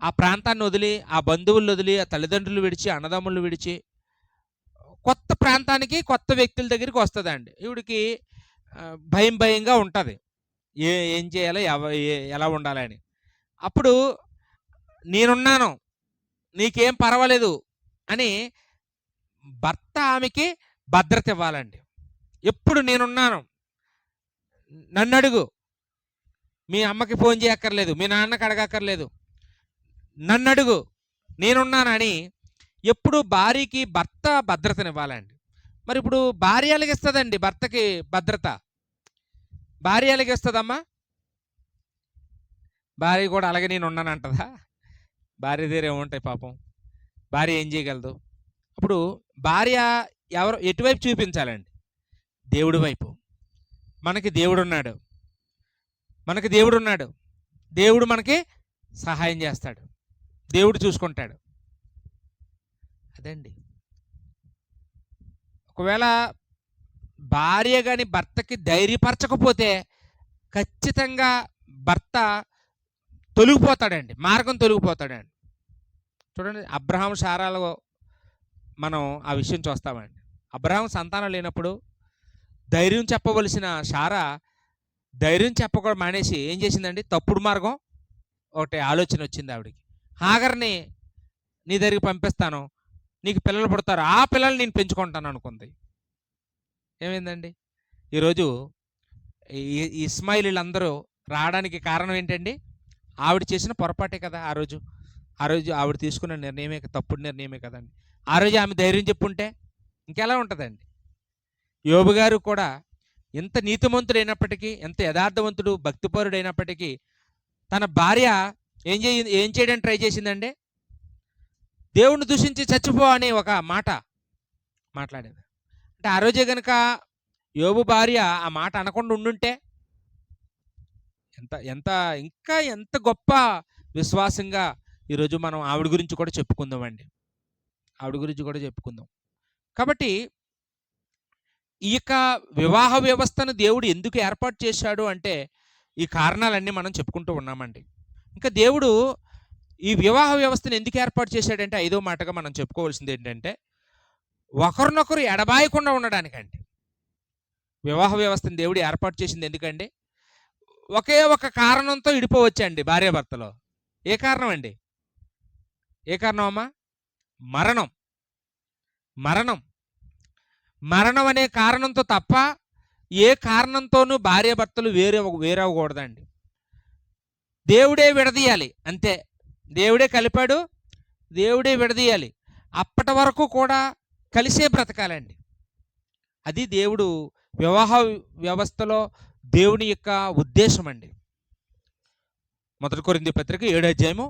ఆ ప్రాంతాన్ని వదిలి, ఆ బంధువులను వదిలి, ఆ తల్లిదండ్రులు విడిచి, అన్నదమ్ములు విడిచి కొత్త ప్రాంతానికి, కొత్త వ్యక్తుల దగ్గరికి వస్తుందండి. ఈవిడికి భయం భయంగా ఉంటుంది. ఏం చేయాలి, ఎలా ఉండాలని. అప్పుడు నేనున్నాను, నీకేం పర్వాలేదు అని భర్త ఆమెకి భద్రత ఇవ్వాలండి. ఎప్పుడు నేనున్నాను, నన్ను అడుగు, మీ అమ్మకి ఫోన్ చేయక్కర్లేదు, మీ నాన్నకి అడగక్కర్లేదు, నన్ను అడుగు, నేనున్నానని ఎప్పుడు భార్యకి భర్త భద్రతనివ్వాలండి. మరి ఇప్పుడు భార్య ఎలాగిస్తుందండి భర్తకి భద్రత? భార్య ఎలాగిస్తుందమ్మా? భార్య కూడా అలాగే నేను ఉన్నానంటదా? భార్య దగ్గర ఏముంటాయి పాపం, భార్య ఏం చేయగలదు? అప్పుడు భార్య ఎటువైపు చూపించాలండి? దేవుడి వైపు. మనకి దేవుడున్నాడు, మనకి దేవుడున్నాడు, దేవుడు మనకి సహాయం చేస్తాడు, దేవుడు చూసుకుంటాడు. అదండి. ఒకవేళ భార్య కానీ భర్తకి ధైర్యపరచకపోతే ఖచ్చితంగా భర్త తొలగిపోతాడండి, మార్గం తొలగిపోతాడండి. చూడండి, అబ్రహాం శారాలో మనం ఆ విషయం చూస్తామండి. అబ్రహాం సంతానం లేనప్పుడు ధైర్యం చెప్పవలసిన శారా ధైర్యం చెప్పకుండా మానేసి ఏం చేసిందండి? తప్పుడు మార్గం ఒకటి ఆలోచన వచ్చింది ఆవిడికి. హాగర్ని నీ దగ్గరికి పంపిస్తాను, నీకు పిల్లలు పుడతారు, ఆ పిల్లల్ని నేను పెంచుకుంటాను అనుకుంది. ఏమైందండి? ఈరోజు ఇస్మాయిలీలందరూ రావడానికి కారణం ఏంటండి? ఆవిడ చేసిన పొరపాటే కదా. ఆ రోజు ఆవిడ తీసుకున్న నిర్ణయమే, తప్పుడు నిర్ణయమే కదండి. ఆ రోజు ఆమె ధైర్యం చెప్పుంటే ఇంకెలా ఉంటుందండి? యోబు గారు కూడా ఎంత నీతిమంతుడైనప్పటికీ, ఎంత యథార్థవంతుడు, భక్తిపరుడైనప్పటికీ తన భార్య ఏం చేయడానికి ట్రై చేసిందండి? దేవుణ్ణి దూషించి చచ్చిపో అని ఒక మాట మాట్లాడేది. అంటే ఆ రోజే కనుక యోబు భార్య ఆ మాట అనకుండా ఉండుంటే ఎంత గొప్ప విశ్వాసంగా ఈరోజు మనం ఆవిడ గురించి కూడా చెప్పుకుందామండి. ఆవిడ గురించి కూడా చెప్పుకుందాం. కాబట్టి ఈ యొక్క వివాహ వ్యవస్థను దేవుడు ఎందుకు ఏర్పాటు చేశాడు అంటే ఈ కారణాలన్నీ మనం చెప్పుకుంటూ ఉన్నామండి. ఇంకా దేవుడు ఈ వివాహ వ్యవస్థను ఎందుకు ఏర్పాటు చేశాడంటే 5వ మాటగా మనం చెప్పుకోవాల్సింది ఏంటంటే ఒకరినొకరు ఎడబాయకుండా ఉండడానికండి. వివాహ వ్యవస్థను దేవుడు ఏర్పాటు చేసింది ఎందుకండి? ఒకే ఒక కారణంతో విడిపోవచ్చండి భార్యాభర్తలో. ఏ కారణం అండి? ఏ కారణం అమ్మా? మరణం. మరణం అనే కారణంతో తప్ప ఏ కారణంతోనూ భార్యాభర్తలు వేరవకూడదండి. దేవుడే విడదీయాలి అంతే. దేవుడే కలిపాడు, దేవుడే విడదీయాలి. అప్పటి వరకు కూడా కలిసే బ్రతకాలండి. అది దేవుడు వివాహ వ్యవస్థలో దేవుని యొక్క ఉద్దేశం అండి. 1 కొరింథీ పత్రిక 7వ అధ్యాయము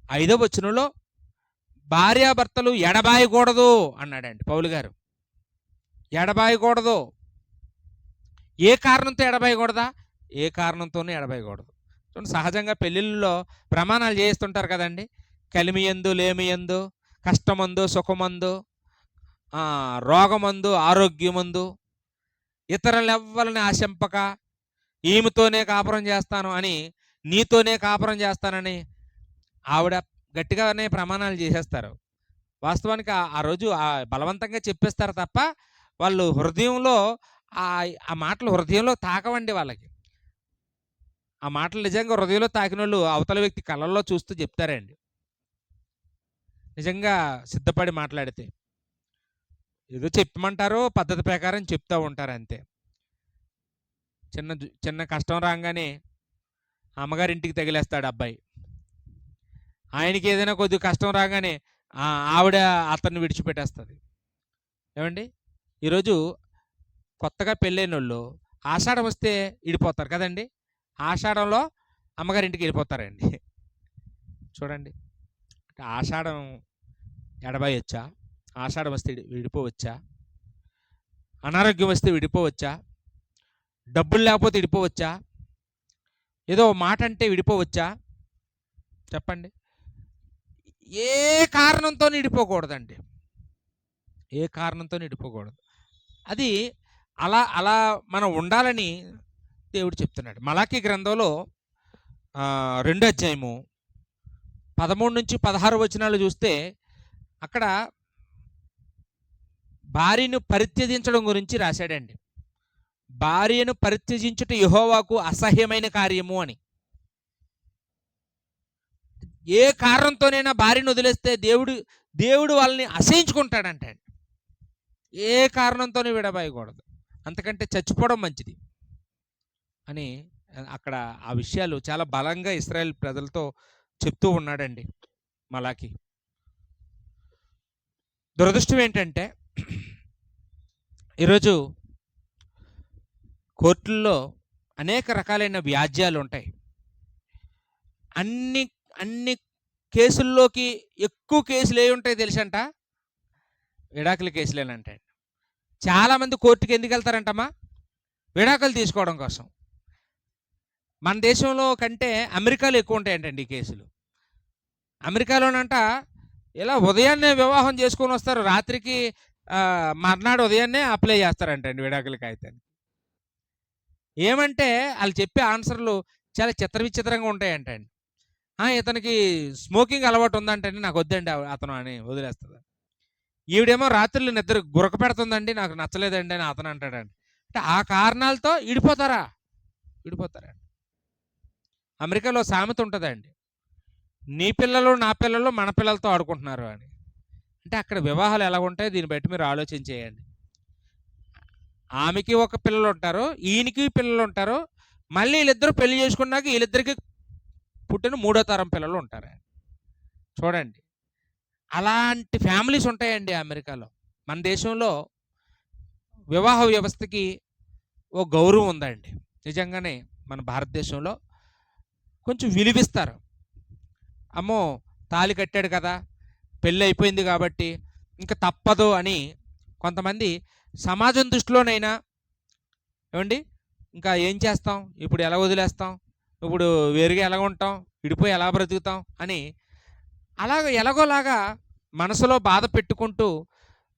5వ వచనంలో భార్యాభర్తలు ఎడబాయకూడదు అన్నాడండి పౌలు గారు. ఎడబాయకూడదు. ఏ కారణంతో ఎడబాయకూడదా? ఏ కారణంతోనూ ఎడబాయకూడదు. చూడండి, సహజంగా పెళ్ళిళ్ళలో ప్రమాణాలు చేస్తుంటారు కదండి. కలిమియందు లేమియందు, కష్టమందు సుఖమందు, రోగమందు ఆరోగ్యమందు, ఇతరులెవ్వరిని ఆశింపక ఈమెతోనే కాపురం చేస్తాను అని, నీతోనే కాపురం చేస్తానని ఆవిడ గట్టిగానే ప్రమాణాలు చేసేస్తారు. వాస్తవానికి ఆ రోజు బలవంతంగా చెప్పేస్తారు తప్ప వాళ్ళు హృదయంలో ఆ మాటలు హృదయంలో తాకవండి వాళ్ళకి. ఆ మాటలు నిజంగా హృదయంలో తాకిన వాళ్ళు అవతల వ్యక్తి కళ్ళల్లో చూస్తూ చెప్తారండి. నిజంగా సిద్ధపడి మాట్లాడితే ఏదో చెప్పమంటారో పద్ధతి ప్రకారం చెప్తూ ఉంటారు అంతే. చిన్న కష్టం రాగానే అమ్మగారింటికి తగిలేస్తాడు అబ్బాయి. ఆయనకి ఏదైనా కొద్దిగా కష్టం రాగానే ఆవిడ అతన్ని విడిచిపెట్టేస్తుంది. ఏమండి, ఈరోజు కొత్తగా పెళ్ళైన వాళ్ళు ఆషాఢం వస్తే విడిపోతారు కదండి. ఆషాఢంలో అమ్మగారింటికి వెళ్ళిపోతారండి. చూడండి, ఆషాఢం ఎడబాయొచ్చా? ఆషాఢం వస్తే విడిపోవచ్చా? అనారోగ్యం వస్తే విడిపోవచ్చా? డబ్బులు లేకపోతే విడిపోవచ్చా? ఏదో మాట అంటే విడిపోవచ్చా? చెప్పండి. ఏ కారణంతో విడిపోకూడదండి. ఏ కారణంతో విడిపోకూడదు. అది అలా అలా మనం ఉండాలని దేవుడు చెప్తున్నాడు. మలాకీ గ్రంథంలో 2 అధ్యాయము 13-16 వచనాలు చూస్తే అక్కడ భార్యను పరిత్యజించడం గురించి రాశాడండి. భార్యను పరిత్యజించుట యెహోవాకు అసహ్యమైన కార్యము అని. ఏ కారణంతోనైనా భార్యను వదిలేస్తే దేవుడు వాళ్ళని అసహించుకుంటాడంట. ఏ కారణంతోనే విడబాయకూడదు, అంతకంటే చచ్చిపోవడం మంచిది అని అక్కడ ఆ విషయాలు చాలా బలంగా ఇశ్రాయేల్ ప్రజలతో చెప్తూ ఉన్నాడండి మలాకి. దురదృష్టం ఏంటంటే ఈరోజు కోర్టుల్లో అనేక రకాలైన వ్యాజ్యాలు ఉంటాయి. అన్ని అన్ని కేసుల్లోకి ఎక్కువ కేసులు ఏవి ఉంటాయి తెలుసంట? విడాకుల కేసులేనంటే. చాలామంది కోర్టుకి ఎందుకు వెళ్తారంటమ్మా? విడాకులు తీసుకోవడం కోసం. మన దేశంలో కంటే అమెరికాలో ఎక్కువ ఉంటాయంటండి ఈ కేసులు. అమెరికాలోనంట ఇలా ఉదయాన్నే వివాహం చేసుకొని వస్తారు, రాత్రికి మర్నాడు ఉదయాన్నే అప్లై చేస్తారంటండి విడాకుల కాగితాన్ని. ఏమంటే వాళ్ళు చెప్పే ఆన్సర్లు చాలా విచిత్రంగా ఉంటాయంటండి. ఇతనికి స్మోకింగ్ అలవాటు ఉందంటండి, నాకు వద్దండి అతను అని వదిలేస్తుంది. ఈవిడేమో రాత్రులు నిద్ర గురక పెడుతుందండి, నాకు నచ్చలేదండి అని అతను అంటాడండి. అంటే ఆ కారణాలతో విడిపోతారండి. అమెరికాలో సామెత ఉంటుందండి, నీ పిల్లలు నా పిల్లలు మన పిల్లలతో ఆడుకుంటున్నారు అని. అంటే అక్కడ వివాహాలు ఎలా ఉంటాయో దీన్ని బట్టి మీరు ఆలోచన చేయండి. ఆమెకి ఒక పిల్లలు ఉంటారు, ఈయనకి పిల్లలు ఉంటారు, మళ్ళీ వీళ్ళిద్దరూ పెళ్లి చేసుకున్నాక వీళ్ళిద్దరికి పుట్టిన 3వ తరం పిల్లలు ఉంటారు. చూడండి, అలాంటి ఫ్యామిలీస్ ఉంటాయండి అమెరికాలో. మన దేశంలో వివాహ వ్యవస్థకి ఓ గౌరవం ఉందండి. నిజంగానే మన భారతదేశంలో కొంచెం విలువిస్తారు. అమ్మో తాళి కట్టాడు కదా, పెళ్ళి అయిపోయింది కాబట్టి ఇంకా తప్పదు అని కొంతమంది సమాజం దృష్టిలోనైనా, ఏమండి ఇంకా ఏం చేస్తాం, ఇప్పుడు ఎలా వదిలేస్తాం, ఇప్పుడు వేరుగా ఎలా ఉంటాం, విడిపోయి ఎలా బ్రతుకుతాం అని అలాగ ఎలాగోలాగా మనసులో బాధ పెట్టుకుంటూ,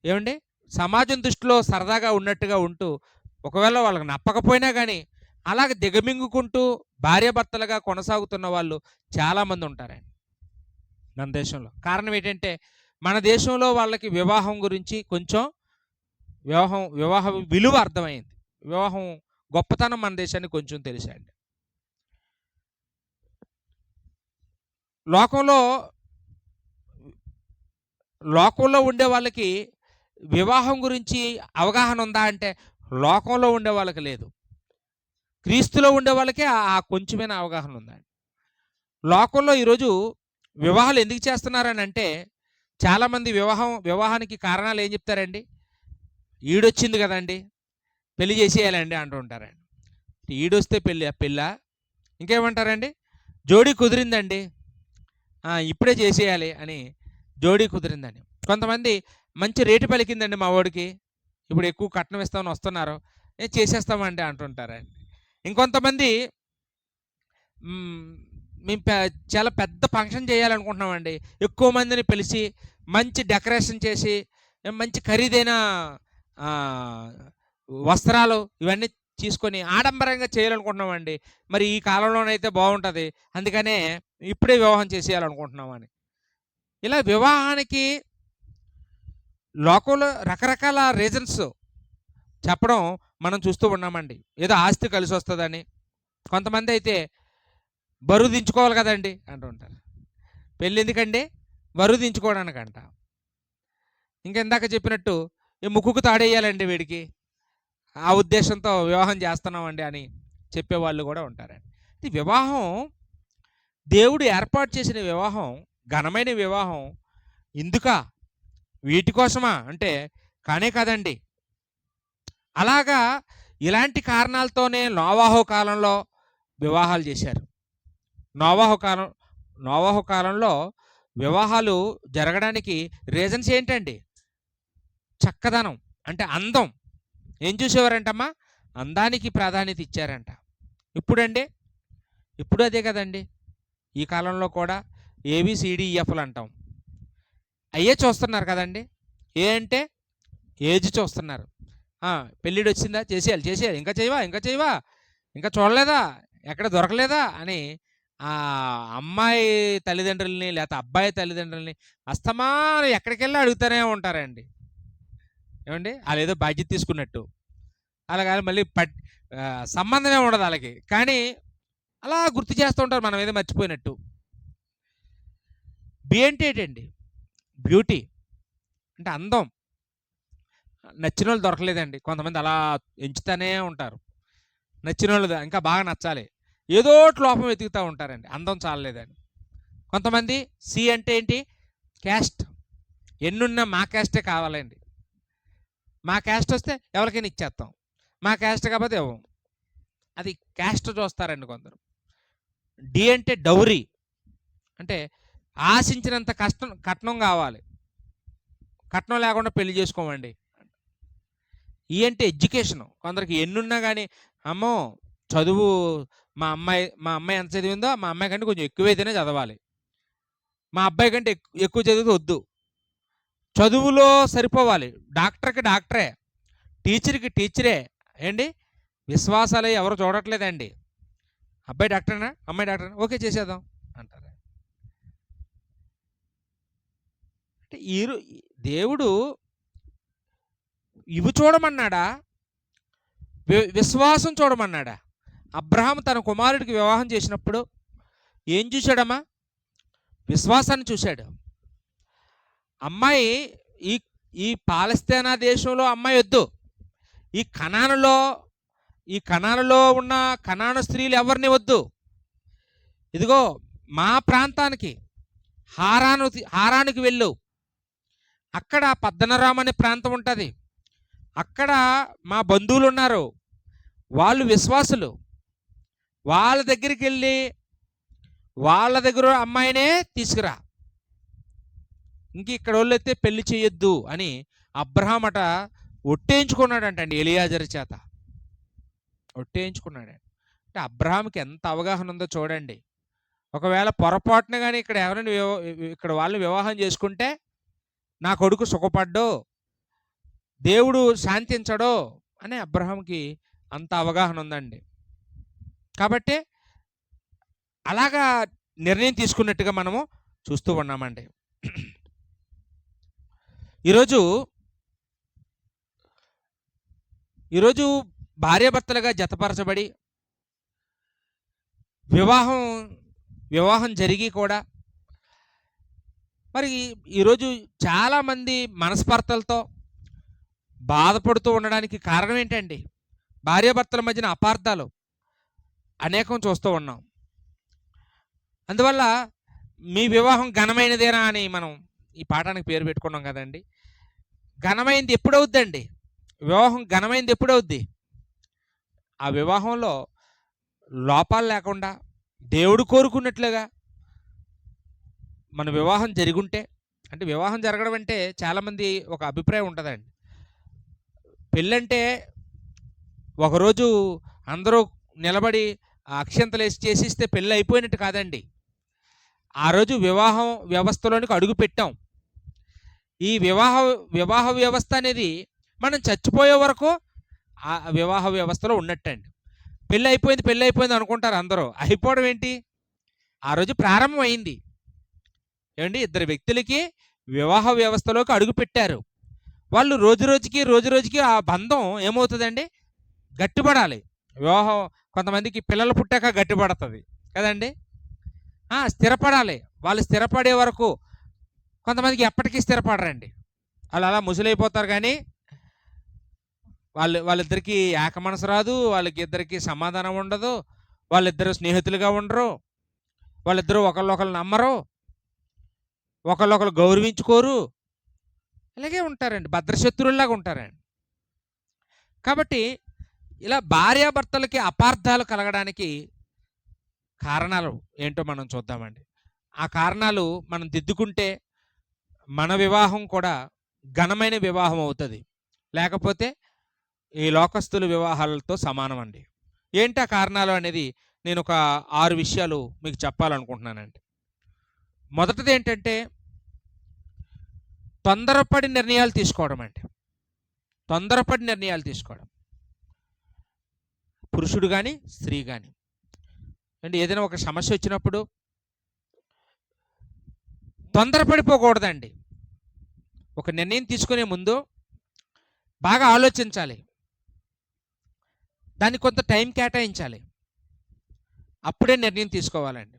ఏమండి సమాజం దృష్టిలో సరదాగా ఉన్నట్టుగా ఉంటూ, ఒకవేళ వాళ్ళకి నప్పకపోయినా కానీ అలాగ దిగమింగుకుంటూ భార్యాభర్తలుగా కొనసాగుతున్న వాళ్ళు చాలామంది ఉంటారండి మన దేశంలో. కారణం ఏంటంటే మన దేశంలో వాళ్ళకి వివాహం గురించి కొంచెం వివాహ విలువ అర్థమైంది. వివాహం గొప్పతనం మన దేశానికి కొంచెం తెలిసండి. లోకంలో ఉండే వాళ్ళకి వివాహం గురించి అవగాహన ఉందా అంటే లోకంలో ఉండే వాళ్ళకి లేదు. క్రీస్తులో ఉండే వాళ్ళకే ఆ కొంచెమైన అవగాహన ఉందండి. లోకంలో ఈరోజు వివాహాలు ఎందుకు చేస్తున్నారని అంటే చాలామంది వివాహానికి కారణాలు ఏం చెప్తారండి? ఈడొచ్చింది కదండి, పెళ్లి చేసేయాలండి అంటూ ఉంటారండి. ఈడొస్తే పెళ్ళా? ఇంకేమంటారండి? జోడీ కుదిరిందండి, ఇప్పుడే చేసేయాలి అని. జోడీ కుదిరిందని. కొంతమంది మంచి రేటు పలికిందండి మా వాడికి, ఇప్పుడు ఎక్కువ కట్నం ఇస్తామని వస్తున్నారు, చేసేస్తామండి అంటుంటారండి. ఇంకొంతమంది మేము చాలా పెద్ద ఫంక్షన్ చేయాలనుకుంటున్నామండి, ఎక్కువ మందిని పిలిచి మంచి డెకరేషన్ చేసి మంచి ఖరీదైన వస్త్రాలు ఇవన్నీ తీసుకొని ఆడంబరంగా చేయాలనుకుంటున్నామండి. మరి ఈ కాలంలోనైతే బాగుంటుంది, అందుకనే ఇప్పుడే వివాహం చేసేయాలనుకుంటున్నామని. ఇలా వివాహానికి లోకంలో రకరకాల రీజన్స్ చెప్పడం మనం చూస్తూ ఉన్నామండి. ఏదో ఆస్తి కలిసి వస్తుందని, కొంతమంది అయితే బరువు దించుకోవాలి కదండి అంటూ ఉంటారు. పెళ్ళి ఎందుకండి? బరువు దించుకోవడానికంట. ఇంకెందాక చెప్పినట్టు ఈ ముక్కుకు తాడేయాలండి వీడికి, ఆ ఉద్దేశంతో వివాహం చేస్తున్నామండి అని చెప్పేవాళ్ళు కూడా ఉంటారండి. ఈ వివాహం దేవుడు ఏర్పాటు చేసిన వివాహం, ఘనమైన వివాహం ఇందుకా, వీటి కోసమా అంటే కానే కాదండి. అలాగా ఇలాంటి కారణాలతోనే నోవాహు కాలంలో వివాహాలు చేశారు. నోవాహు కాలంలో వివాహాలు జరగడానికి రీజన్స్ ఏంటండి? చక్కదనం అంటే అందం. ఏం చూసేవారంటమ్మా? అందానికి ప్రాధాన్యత ఇచ్చారంట. ఇప్పుడండి? ఇప్పుడు అదే కదండి. ఈ కాలంలో కూడా ఏబిసిడిఈఎఫ్లు అంటాం. అయ్యే చూస్తున్నారు కదండి. ఏ అంటే ఏజ్ చూస్తున్నారు. పెళ్ళిడు వచ్చిందా, చేసేయాలి చేసేయాలి, ఇంకా చేయవా ఇంకా చేయవా, ఇంకా చూడలేదా, ఎక్కడ దొరకలేదా అని ఆ అమ్మాయి తల్లిదండ్రుల్ని లేకపోతే అబ్బాయి తల్లిదండ్రుల్ని అస్తమానం ఎక్కడికెళ్ళి అడుగుతూనే ఉంటారండి. ఏమండి? వాళ్ళేదో బాధ్యత తీసుకున్నట్టు. అలాగా మళ్ళీ సంబంధమే ఉండదు వాళ్ళకి. కానీ అలా గుర్తు చేస్తూ ఉంటారు మనం ఏదో మర్చిపోయినట్టు. బి అంటే ఏంటండి? బ్యూటీ అంటే అందం. నచ్చిన వాళ్ళు దొరకలేదండి. కొంతమంది అలా ఎంచుతూనే ఉంటారు. నచ్చిన వాళ్ళు ఇంకా బాగా నచ్చాలి. ఏదో ఒకటి లోపం వెతుకుతూ ఉంటారండి. అందం చాలలేదని. కొంతమంది సి అంటే ఏంటి? క్యాస్ట్. ఎన్నున్నా మా క్యాస్టే కావాలండి. మా క్యాస్ట్ వస్తే ఎవరికైనా ఇచ్చేస్తాం. మా క్యాస్ట్ కాకపోతే ఇవ్వం. అది క్యాస్ట్ చూస్తారండి కొందరు. డి అంటే డౌరీ. అంటే ఆశించినంత కట్నం కావాలి. కట్నం లేకుండా పెళ్లి చేసుకోమండి. ఈ అంటే ఎడ్యుకేషను. కొందరికి ఎన్నున్నా కానీ అమ్మో చదువు మా అమ్మాయి ఎంత చదివిందో మా అమ్మాయి కంటే కొంచెం ఎక్కువైతేనే చదవాలి. మా అబ్బాయి కంటే ఎక్కువ చదివితే వద్దు. చదువులో సరిపోవాలి. డాక్టర్కి డాక్టరే, టీచర్కి టీచరే. ఏండి? విశ్వాసాలు ఎవరు చూడట్లేదండి. అబ్బాయి డాక్టరేనా, అమ్మాయి డాక్టరేనా, ఓకే చేసేద్దాం అంటారు. అంటే దేవుడు ఇవి చూడమన్నాడా? విశ్వాసం చూడమన్నాడా? అబ్రహాము తన కుమారుడికి వివాహం చేసినప్పుడు ఏం చూశాడమ్మా? విశ్వాసాన్ని చూశాడు. అమ్మాయి ఈ ఈ పాలస్తీనా దేశంలో అమ్మాయి వద్దు. ఈ కనానులో ఉన్న కనాను స్త్రీలు ఎవరిని వద్దు. ఇదిగో మా ప్రాంతానికి హారానికి వెళ్ళు. అక్కడ పద్దనరాము అనే ప్రాంతం ఉంటుంది. అక్కడ మా బంధువులు ఉన్నారు, వాళ్ళు విశ్వాసులు. వాళ్ళ దగ్గరికి వెళ్ళి వాళ్ళ దగ్గర అమ్మాయినే తీసుకురా, ఇంక ఇక్కడ వాళ్ళు అయితే పెళ్లి చేయొద్దు అని అబ్రహాం అట ఒట్టేయించుకున్నాడంటండి ఎలియాజరు చేత. ఒట్టేయించుకున్నాడు. అంటే అబ్రహాంకి ఎంత అవగాహన ఉందో చూడండి. ఒకవేళ పొరపాటున కానీ ఇక్కడ వాళ్ళు వివాహం చేసుకుంటే నా కొడుకు సుఖపడ్డో, దేవుడు శాంతించడో అని అబ్రహాంకి అంత అవగాహన ఉందండి. కాబట్టి అలాగా నిర్ణయం తీసుకున్నట్టుగా మనము చూస్తూ ఉన్నామండి. ఈరోజు భార్యాభర్తలుగా జతపరచబడి వివాహం జరిగి కూడా మరి ఈరోజు చాలామంది మనస్పర్ధలతో బాధపడుతూ ఉండడానికి కారణం ఏంటండి? భార్యాభర్తల మధ్యన అపార్థాలు అనేకం చూస్తూ ఉన్నాం. అందువల్ల మీ వివాహం ఘనమైనదేనా అని మనం ఈ పాఠానికి పేరు పెట్టుకున్నాం కదండి. ఘనమైంది ఎప్పుడవుద్దండి? వివాహం ఘనమైంది ఎప్పుడవుద్ది? ఆ వివాహంలో లోపాలు లేకుండా దేవుడు కోరుకున్నట్లుగా మన వివాహం జరుగుంటే, అంటే వివాహం జరగడం అంటే చాలామంది ఒక అభిప్రాయం ఉంటుందండి. పెళ్ళంటే ఒకరోజు అందరూ నిలబడి అక్షంతలు వేసి చేసిస్తే పెళ్ళి అయిపోయినట్టు కాదండి. ఆ రోజు వివాహం వ్యవస్థలోనికి అడుగు పెట్టాం. ఈ వివాహ వ్యవస్థ అనేది మనం చచ్చిపోయే వరకు ఆ వివాహ వ్యవస్థలో ఉన్నట్టండి. పెళ్ళి అయిపోయింది అనుకుంటారు అందరూ. అయిపోవడం ఏంటి? ఆ రోజు ప్రారంభం అయింది. ఏమండి? ఇద్దరు వ్యక్తులకి వివాహ వ్యవస్థలోకి అడుగు పెట్టారు. వాళ్ళు రోజు రోజుకి ఆ బంధం ఏమవుతుందండి? గట్టిపడాలి. వివాహం కొంతమందికి పిల్లలు పుట్టాక గట్టిపడుతుంది కదండి. స్థిరపడాలి. వాళ్ళు స్థిరపడే వరకు. కొంతమందికి ఎప్పటికీ స్థిరపడరండి. వాళ్ళు అలా ముసలైపోతారు. కానీ వాళ్ళిద్దరికీ ఏక మనసు రాదు, ఇద్దరికి సమాధానం ఉండదు, వాళ్ళిద్దరు స్నేహితులుగా ఉండరు, వాళ్ళిద్దరూ ఒకళ్ళొకళ్ళు నమ్మరు, ఒకళ్ళొకళ్ళు గౌరవించుకోరు, ఇలాగే ఉంటారండి, భద్రశత్రువుల్లాగా ఉంటారండి. కాబట్టి ఇలా భార్యాభర్తలకి అపార్థాలు కలగడానికి కారణాలు ఏంటో మనం చూద్దామండి. ఆ కారణాలు మనం దిద్దుకుంటే మన వివాహం కూడా ఘనమైన వివాహం అవుతుంది. లేకపోతే ఈ లోకస్తుల వివాహాలతో సమానం అండి. ఏంటి ఆ కారణాలు అనేది నేను ఒక 6 విషయాలు మీకు చెప్పాలనుకుంటున్నానండి. మొదటిది ఏంటంటే తొందరపడి నిర్ణయాలు తీసుకోవడం అండి. తొందరపడి నిర్ణయాలు తీసుకోవడం. పురుషుడు కానీ స్త్రీ కానీ అంటే ఏదైనా ఒక సమస్య వచ్చినప్పుడు తొందరపడిపోకూడదండి. ఒక నిర్ణయం తీసుకునే ముందు బాగా ఆలోచించాలి. దానికి కొంత టైం కేటాయించాలి. అప్పుడే నిర్ణయం తీసుకోవాలండి.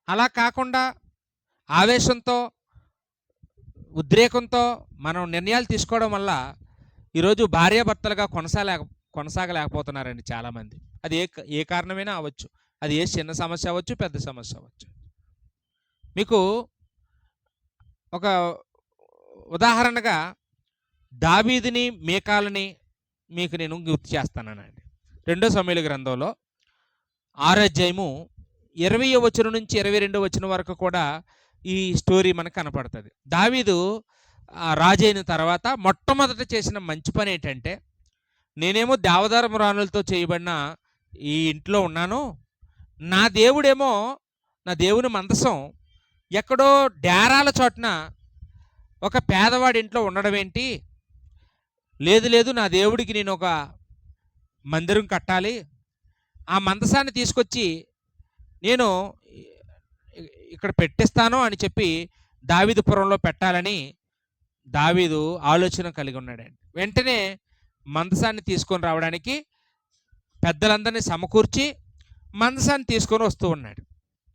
అలా కాకుండా ఆవేశంతో ఉద్రేకంతో మనం నిర్ణయాలు తీసుకోవడం వల్ల ఈరోజు భార్యాభర్తలుగా కొనసాగలేకపోతున్నారండి చాలామంది. అది ఏ కారణమైనా అవ్వచ్చు. అది ఏ చిన్న సమస్య అవ్వచ్చు, పెద్ద సమస్య అవ్వచ్చు. మీకు ఒక ఉదాహరణగా దావీదుని మీకాలని మీకు నేను గుర్తు చేస్తానండి. 2 సమూయేలు గ్రంథంలో 6వ అధ్యాయము 20వ వచనం నుంచి 22వ వచనం వరకు కూడా ఈ స్టోరీ మనకు కనపడుతుంది. దావీదు రాజైన తర్వాత మొట్టమొదట చేసిన మంచి పని ఏంటంటే, నేనేమో దేవదారు మ్రాణులతో చేయబడిన ఈ ఇంట్లో ఉన్నాను, నా దేవుడేమో నా దేవుని మందసం ఎక్కడో డేరాల చోటున ఒక పేదవాడి ఇంట్లో ఉండడం ఏంటి? లేదు లేదు, నా దేవుడికి నేను ఒక మందిరం కట్టాలి, ఆ మందసాన్ని తీసుకొచ్చి నేను ఇక్కడ పెట్టిస్తాను అని చెప్పి దావీదుపురంలో పెట్టాలని దావీదు ఆలోచన కలిగి ఉన్నాడండి. వెంటనే మందసాన్ని తీసుకొని రావడానికి పెద్దలందరినీ సమకూర్చి మందసాన్ని తీసుకొని వస్తూ ఉన్నాడు.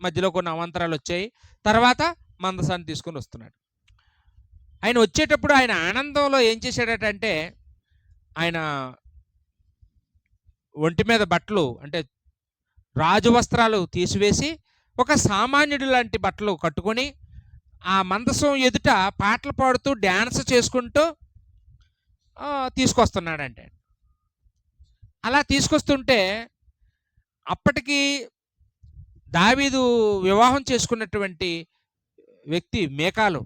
మధ్యలో కొన్ని అవాంతరాలు వచ్చాయి. తర్వాత మందసాన్ని తీసుకొని వస్తున్నాడు. ఆయన వచ్చేటప్పుడు ఆయన ఆనందంలో ఏం చేశాడటంటే, ఆయన ఒంటి మీద బట్టలు అంటే రాజు వస్త్రాలు తీసివేసి ఒక సామాన్యుడు లాంటి బట్టలు కట్టుకొని ఆ మందసం ఎదుట పాటలు పాడుతూ డ్యాన్స్ చేసుకుంటూ తీసుకొస్తున్నాడంటే. అలా తీసుకొస్తుంటే అప్పటికి దావీదు వివాహం చేసుకున్నటువంటి వ్యక్తి మీకాలు,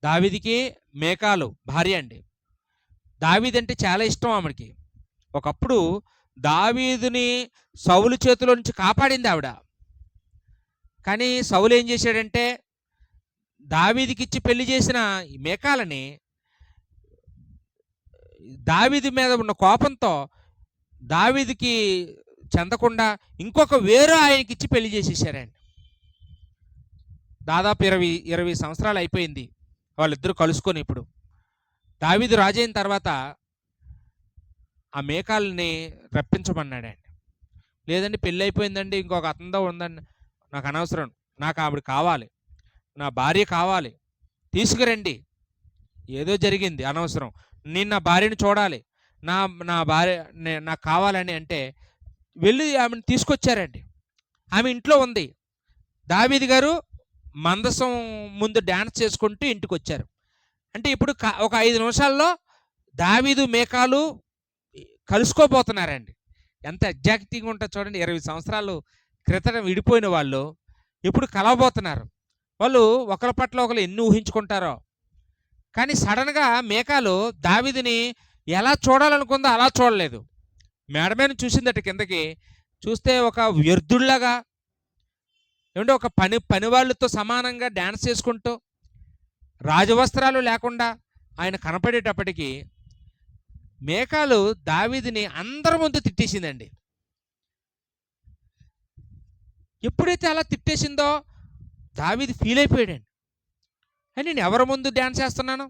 దావీదుకి మీకాలు భార్య అండి. దావీదు అంటే చాలా ఇష్టం ఆమెకి. ఒకప్పుడు దావీదుని సౌలు చేతిలో నుంచి కాపాడింది ఆవిడ. కానీ సౌలు ఏం చేశాడంటే, దావీదుకిచ్చి పెళ్లి చేసిన మీకాలని దావీదు మీద ఉన్న కోపంతో దావీదుకి చెందకుండా ఇంకొక వేరే ఆయనకిచ్చి పెళ్లి చేసేసారండి. దాదాపు 20 సంవత్సరాలు అయిపోయింది వాళ్ళిద్దరూ కలుసుకొని. ఇప్పుడు దావీదు రాజైన తర్వాత ఆ మీకాల్ని రప్పించమన్నాడండి. లేదండి, పెళ్ళి అయిపోయిందండి, ఇంకొక అతనితో ఉందండి, నాకు అనవసరం, నాకు ఆవిడ కావాలి, నా భార్య కావాలి, తీసుకురండి, ఏదో జరిగింది అనవసరం, నేను నా భార్యను చూడాలి, నా భార్య నాకు కావాలని అంటే వెళ్ళి ఆమెను తీసుకొచ్చారండి. ఆమె ఇంట్లో ఉంది. దావీదు గారు మందసం ముందు డ్యాన్స్ చేసుకుంటూ ఇంటికి వచ్చారు. అంటే ఇప్పుడు ఒక 5 నిమిషాల్లో దావీదు మీకాలు కలుసుకోబోతున్నారండి. ఎంత ఎగ్జాక్ట్గా ఉంటుంది చూడండి. 20 సంవత్సరాలు క్రితం విడిపోయిన వాళ్ళు ఇప్పుడు కలవబోతున్నారు. వాళ్ళు ఒకరి పట్ల ఒకరు ఎన్ని ఊహించుకుంటారో. కానీ సడన్గా మీకాలు దావీదుని ఎలా చూడాలనుకుందో అలా చూడలేదు. మేడ మీద చూసిందట కిందకి. చూస్తే ఒక వ్యర్థుల్లాగా, ఏమంటే ఒక పనివాళ్ళతో సమానంగా డ్యాన్స్ చేసుకుంటూ రాజవస్త్రాలు లేకుండా ఆయన కనపడేటప్పటికీ మీకాలు దావీదుని అందరి ముందు తిట్టేసిందండి. ఎప్పుడైతే అలా తిట్టేసిందో దావీదు ఫీల్ అయిపోయాడండి. నేను ఎవరి ముందు డ్యాన్స్ చేస్తున్నాను,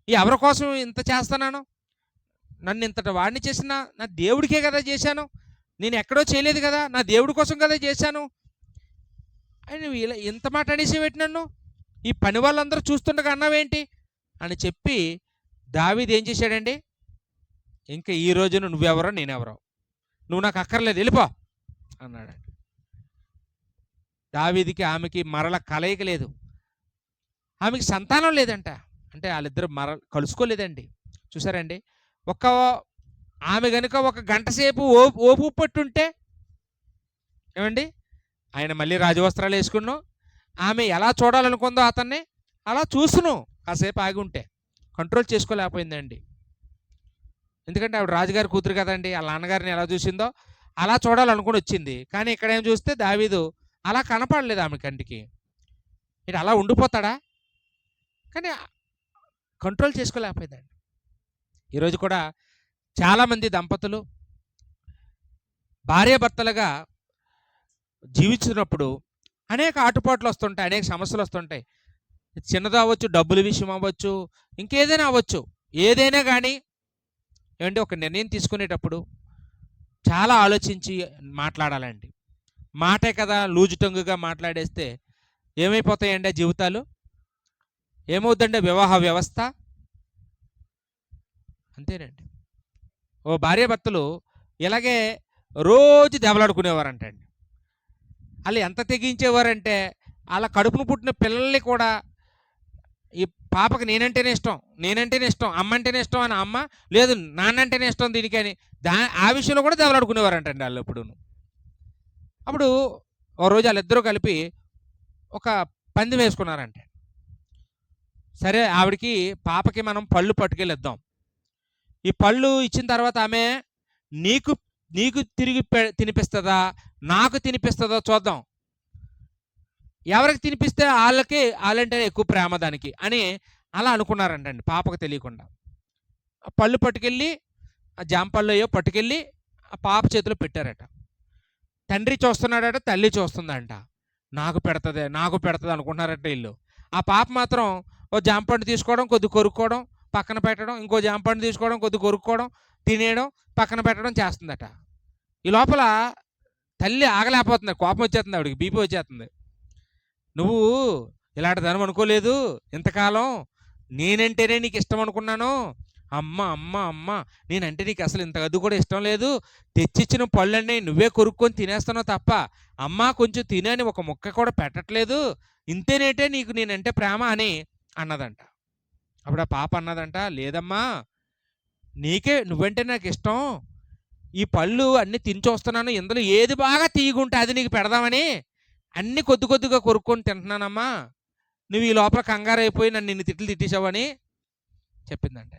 ఎవరి కోసం ఇంత చేస్తున్నాను, నన్ను ఇంతటి వాడిని చేసిన నా దేవుడికే కదా చేశాను, నేను ఎక్కడో చేయలేదు కదా, నా దేవుడి కోసం కదా చేశాను అని ఇలా ఇంత మాట అనేసి పెట్టి నన్ను ఈ పని వాళ్ళందరూ చూస్తుండగా అన్నావేంటి అని చెప్పి దావీదు ఏం చేశాడండి, ఇంకా ఈ రోజున నువ్వెవరో నేనెవరో, నువ్వు నాకు అక్కర్లేదు, వెళ్ళిపో అన్నాడండి. దావీదుకి ఆమెకి మరల కలయిక లేదు. ఆమెకి సంతానం లేదంట. అంటే వాళ్ళిద్దరు కలుసుకోలేదండి. చూసారండి, ఆమె కనుక ఒక గంట సేపు ఓపు పట్టుంటే ఏమండి, ఆయన మళ్ళీ రాజవస్త్రాలు వేసుకున్నాం, ఆమె ఎలా చూడాలనుకుందో అతన్ని అలా చూసును. కాసేపు ఆగి ఉంటే కంట్రోల్ చేసుకోలేకపోయిందండి. ఎందుకంటే ఆవిడ రాజుగారి కూతురు కదండి. వాళ్ళ నాన్నగారిని ఎలా చూసిందో అలా చూడాలనుకుని వచ్చింది. కానీ ఇక్కడ ఏం చూస్తే దావీదు అలా కనపడలేదు ఆమె కంటికి. ఇటు అలా ఉండిపోతాడా? కానీ కంట్రోల్ చేసుకోలేకపోయిందండి. ఈరోజు కూడా చాలామంది దంపతులు భార్యాభర్తలుగా జీవించినప్పుడు అనేక ఆటుపాట్లు వస్తుంటాయి, అనేక సమస్యలు వస్తుంటాయి. చిన్నది అవ్వచ్చు, డబ్బుల విషయం అవ్వచ్చు, ఇంకేదైనా అవ్వచ్చు. ఏదైనా కానీ ఏమంటే ఒక నిర్ణయం తీసుకునేటప్పుడు చాలా ఆలోచించి మాట్లాడాలండి. మాటే కదా లూజు టంగుగా మాట్లాడేస్తే ఏమైపోతాయండి ఆ జీవితాలు? ఏమవుతుందండి వివాహ వ్యవస్థ? అంతేనండి. ఓ భార్యాభర్తలు ఇలాగే రోజు దెబ్బలాడుకునేవారంటండి. వాళ్ళు ఎంత తెగించేవారంటే అలా కడుపును పుట్టిన పిల్లల్ని కూడా ఈ పాపకి నేనంటేనే ఇష్టం, నేనంటేనే ఇష్టం, అమ్మ అంటేనే ఇష్టం అని అమ్మ, లేదు నాన్నంటేనే ఇష్టం దీనికి అని ఆ విషయంలో కూడా దెబ్బలాడుకునేవారంటండి వాళ్ళు ఎప్పుడూను. అప్పుడు ఓ రోజు వాళ్ళిద్దరూ కలిపి ఒక పందెం వేసుకున్నారంటే, సరే ఆవిడకి పాపకి మనం పళ్ళు పట్టుకెళ్ళిద్దాం. ఈ పళ్ళు ఇచ్చిన తర్వాత ఆమె నీకు నీకు తిరిగి తినిపిస్తుందా, నాకు తినిపిస్తుందో చూద్దాం. ఎవరికి తినిపిస్తే వాళ్ళంటే ఎక్కువ ప్రేమ దానికి అని అలా అనుకున్నారంటండి పాపకు తెలియకుండా. ఆ పళ్ళు పట్టుకెళ్ళి ఆ జాంపళ్ళు అయ్యో పట్టుకెళ్ళి ఆ పాప చేతిలో పెట్టారట. తండ్రి చూస్తున్నాడట, తల్లి చూస్తుందంట. నాకు పెడుతుంది అనుకుంటున్నారట వీళ్ళు. ఆ పాప మాత్రం ఓ జాంపండు తీసుకోవడం, కొద్ది కొరుక్కోవడం, పక్కన పెట్టడం, ఇంకో జాంపండు తీసుకోవడం, కొద్ది కొరుక్కోవడం, తినేయడం, పక్కన పెట్టడం చేస్తుందట. ఈ లోపల తల్లి ఆగలేకపోతుంది, కోపం వచ్చేస్తుంది, ఆవిడకి బీపీ వచ్చేస్తుంది. నువ్వు ఇలాంటి ధనం అనుకోలేదు ఇంతకాలం, నేనంటేనే నీకు ఇష్టం అనుకున్నాను. అమ్మ అమ్మ అమ్మ నేనంటే నీకు అసలు ఇంత గది కూడా ఇష్టం లేదు. తెచ్చిచ్చిన పళ్ళన్నీ నువ్వే కొరుక్కొని తినేస్తున్నావు తప్ప అమ్మ కొంచెం తినని ఒక ముక్క కూడా పెట్టట్లేదు. ఇంతేనేటే నీకు నేనంటే ప్రేమ అని అన్నదంట. అప్పుడు ఆ పాప అన్నదంట, లేదమ్మా నువ్వంటే నాకు ఇష్టం. ఈ పళ్ళు అన్నీ తిని చూస్తున్నాను, ఇందులో ఏది బాగా తీయగుంటే అది నీకు పెడదామని అన్నీ కొద్ది కొద్దిగా కొరుక్కొని తింటున్నానమ్మా. నువ్వు ఈ లోపల కంగారు అయిపోయి నన్ను ఇన్ని తిట్లు తిట్టేసావని చెప్పిందంట.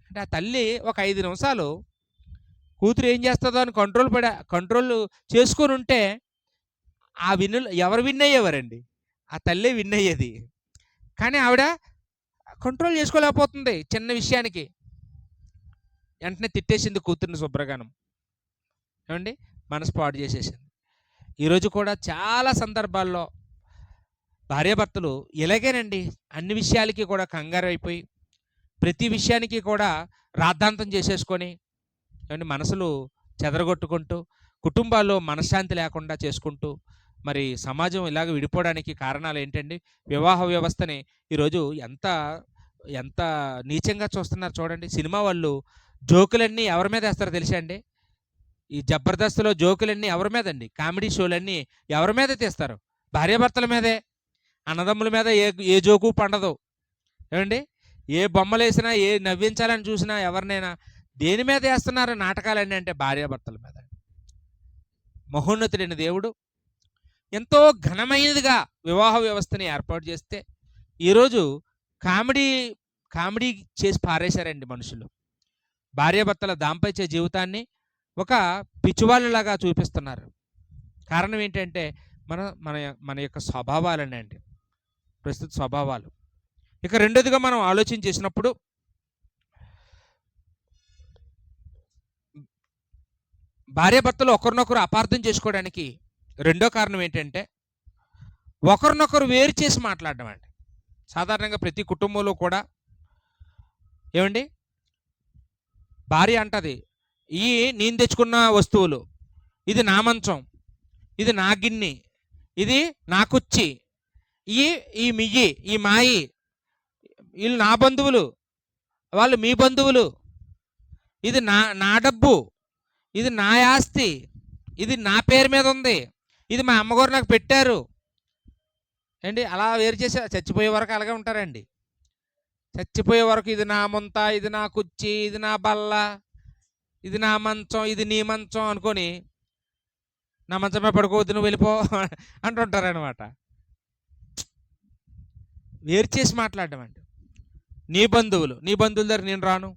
అంటే ఆ తల్లి ఒక 5 నిమిషాలు కూతురు ఏం చేస్తుందో అని కంట్రోల్ చేసుకొని ఉంటే ఎవరు విన్ అయ్యేవారండి? ఆ తల్లే విన్ అయ్యేది. కానీ ఆవిడ కంట్రోల్ చేసుకోలేకపోతుంది చిన్న విషయానికి. వెంటనే తిట్టేసింది కూతుర్ని శుభ్రగానం. ఏమండి? మనసు పాడు చేసేసింది. ఈరోజు కూడా చాలా సందర్భాల్లో భార్యాభర్తలు ఇలాగేనండి. అన్ని విషయాలకి కూడా కంగారు అయిపోయి ప్రతి విషయానికి కూడా రాద్ధాంతం చేసేసుకొని ఏమండి మనసులు చెదరగొట్టుకుంటూ కుటుంబాల్లో మనశ్శాంతి లేకుండా చేసుకుంటూ మరి సమాజం ఇలాగ విడిపోవడానికి కారణాలు ఏంటండి? వివాహ వ్యవస్థని ఈరోజు ఎంత ఎంత నీచంగా చూస్తున్నారు చూడండి. సినిమా వాళ్ళు జోకులన్నీ ఎవరి మీద వేస్తారో తెలుసా అండి? ఈ జబర్దస్త్లో జోకులన్నీ ఎవరి మీద అండి? కామెడీ షోలన్నీ ఎవరి మీద తీస్తారు? భార్యాభర్తల మీదే. అన్నదమ్ముల మీద ఏ జోకు పండదు. ఏమండి? ఏ బొమ్మలు వేసినా, ఏ నవ్వించాలని చూసినా ఎవరినైనా దేని మీద వేస్తున్నారు నాటకాలన్నీ అంటే భార్యాభర్తల మీద. మహోన్నతుడైన దేవుడు ఎంతో ఘనమైనదిగా వివాహ వ్యవస్థని ఏర్పాటు చేస్తే ఈరోజు కామెడీ చేసి పారేశారండి మనుషులు. భార్యాభర్తల దాంపత్య జీవితాన్ని ఒక పిచ్చివాళ్ళలాగా చూపిస్తున్నారు. కారణం ఏంటంటే మన మన మన యొక్క స్వభావాలనే అండి, ప్రస్తుత స్వభావాలు. ఇక రెండోదిగా మనం ఆలోచన చేసినప్పుడు భార్యాభర్తలు ఒకరినొకరు అపార్థం చేసుకోవడానికి రెండో కారణం ఏంటంటే ఒకరినొకరు వేరు చేసి మాట్లాడడం అండి. సాధారణంగా ప్రతి కుటుంబంలో కూడా ఏమండి భార్య అంటది, నేను తెచ్చుకున్న వస్తువులు, ఇది నా మంచం, ఇది నా గిన్నె, ఇది నా కుర్చీ, ఈ మియ్యి, ఈ మాయి, వీళ్ళు నా బంధువులు, వాళ్ళు మీ బంధువులు, ఇది నా డబ్బు, ఇది నా ఆస్తి, ఇది నా పేరు మీద ఉంది, ఇది మా అమ్మగారు నాకు పెట్టారు అండి. అలా వేరు చేసి చచ్చిపోయే వరకు అలాగే ఉంటారండి. చచ్చిపోయే వరకు ఇది నా ముంత, ఇది నా కుర్చీ, ఇది నా బల్ల, ఇది నా మంచం, ఇది నీ మంచం అనుకొని నా మంచమే పడుకోవద్దు నువ్వు వెళ్ళిపో అంటుంటారనమాట. వేరు చేసి మాట్లాడడం అండి. నీ బంధువుల దగ్గర నేను రాను,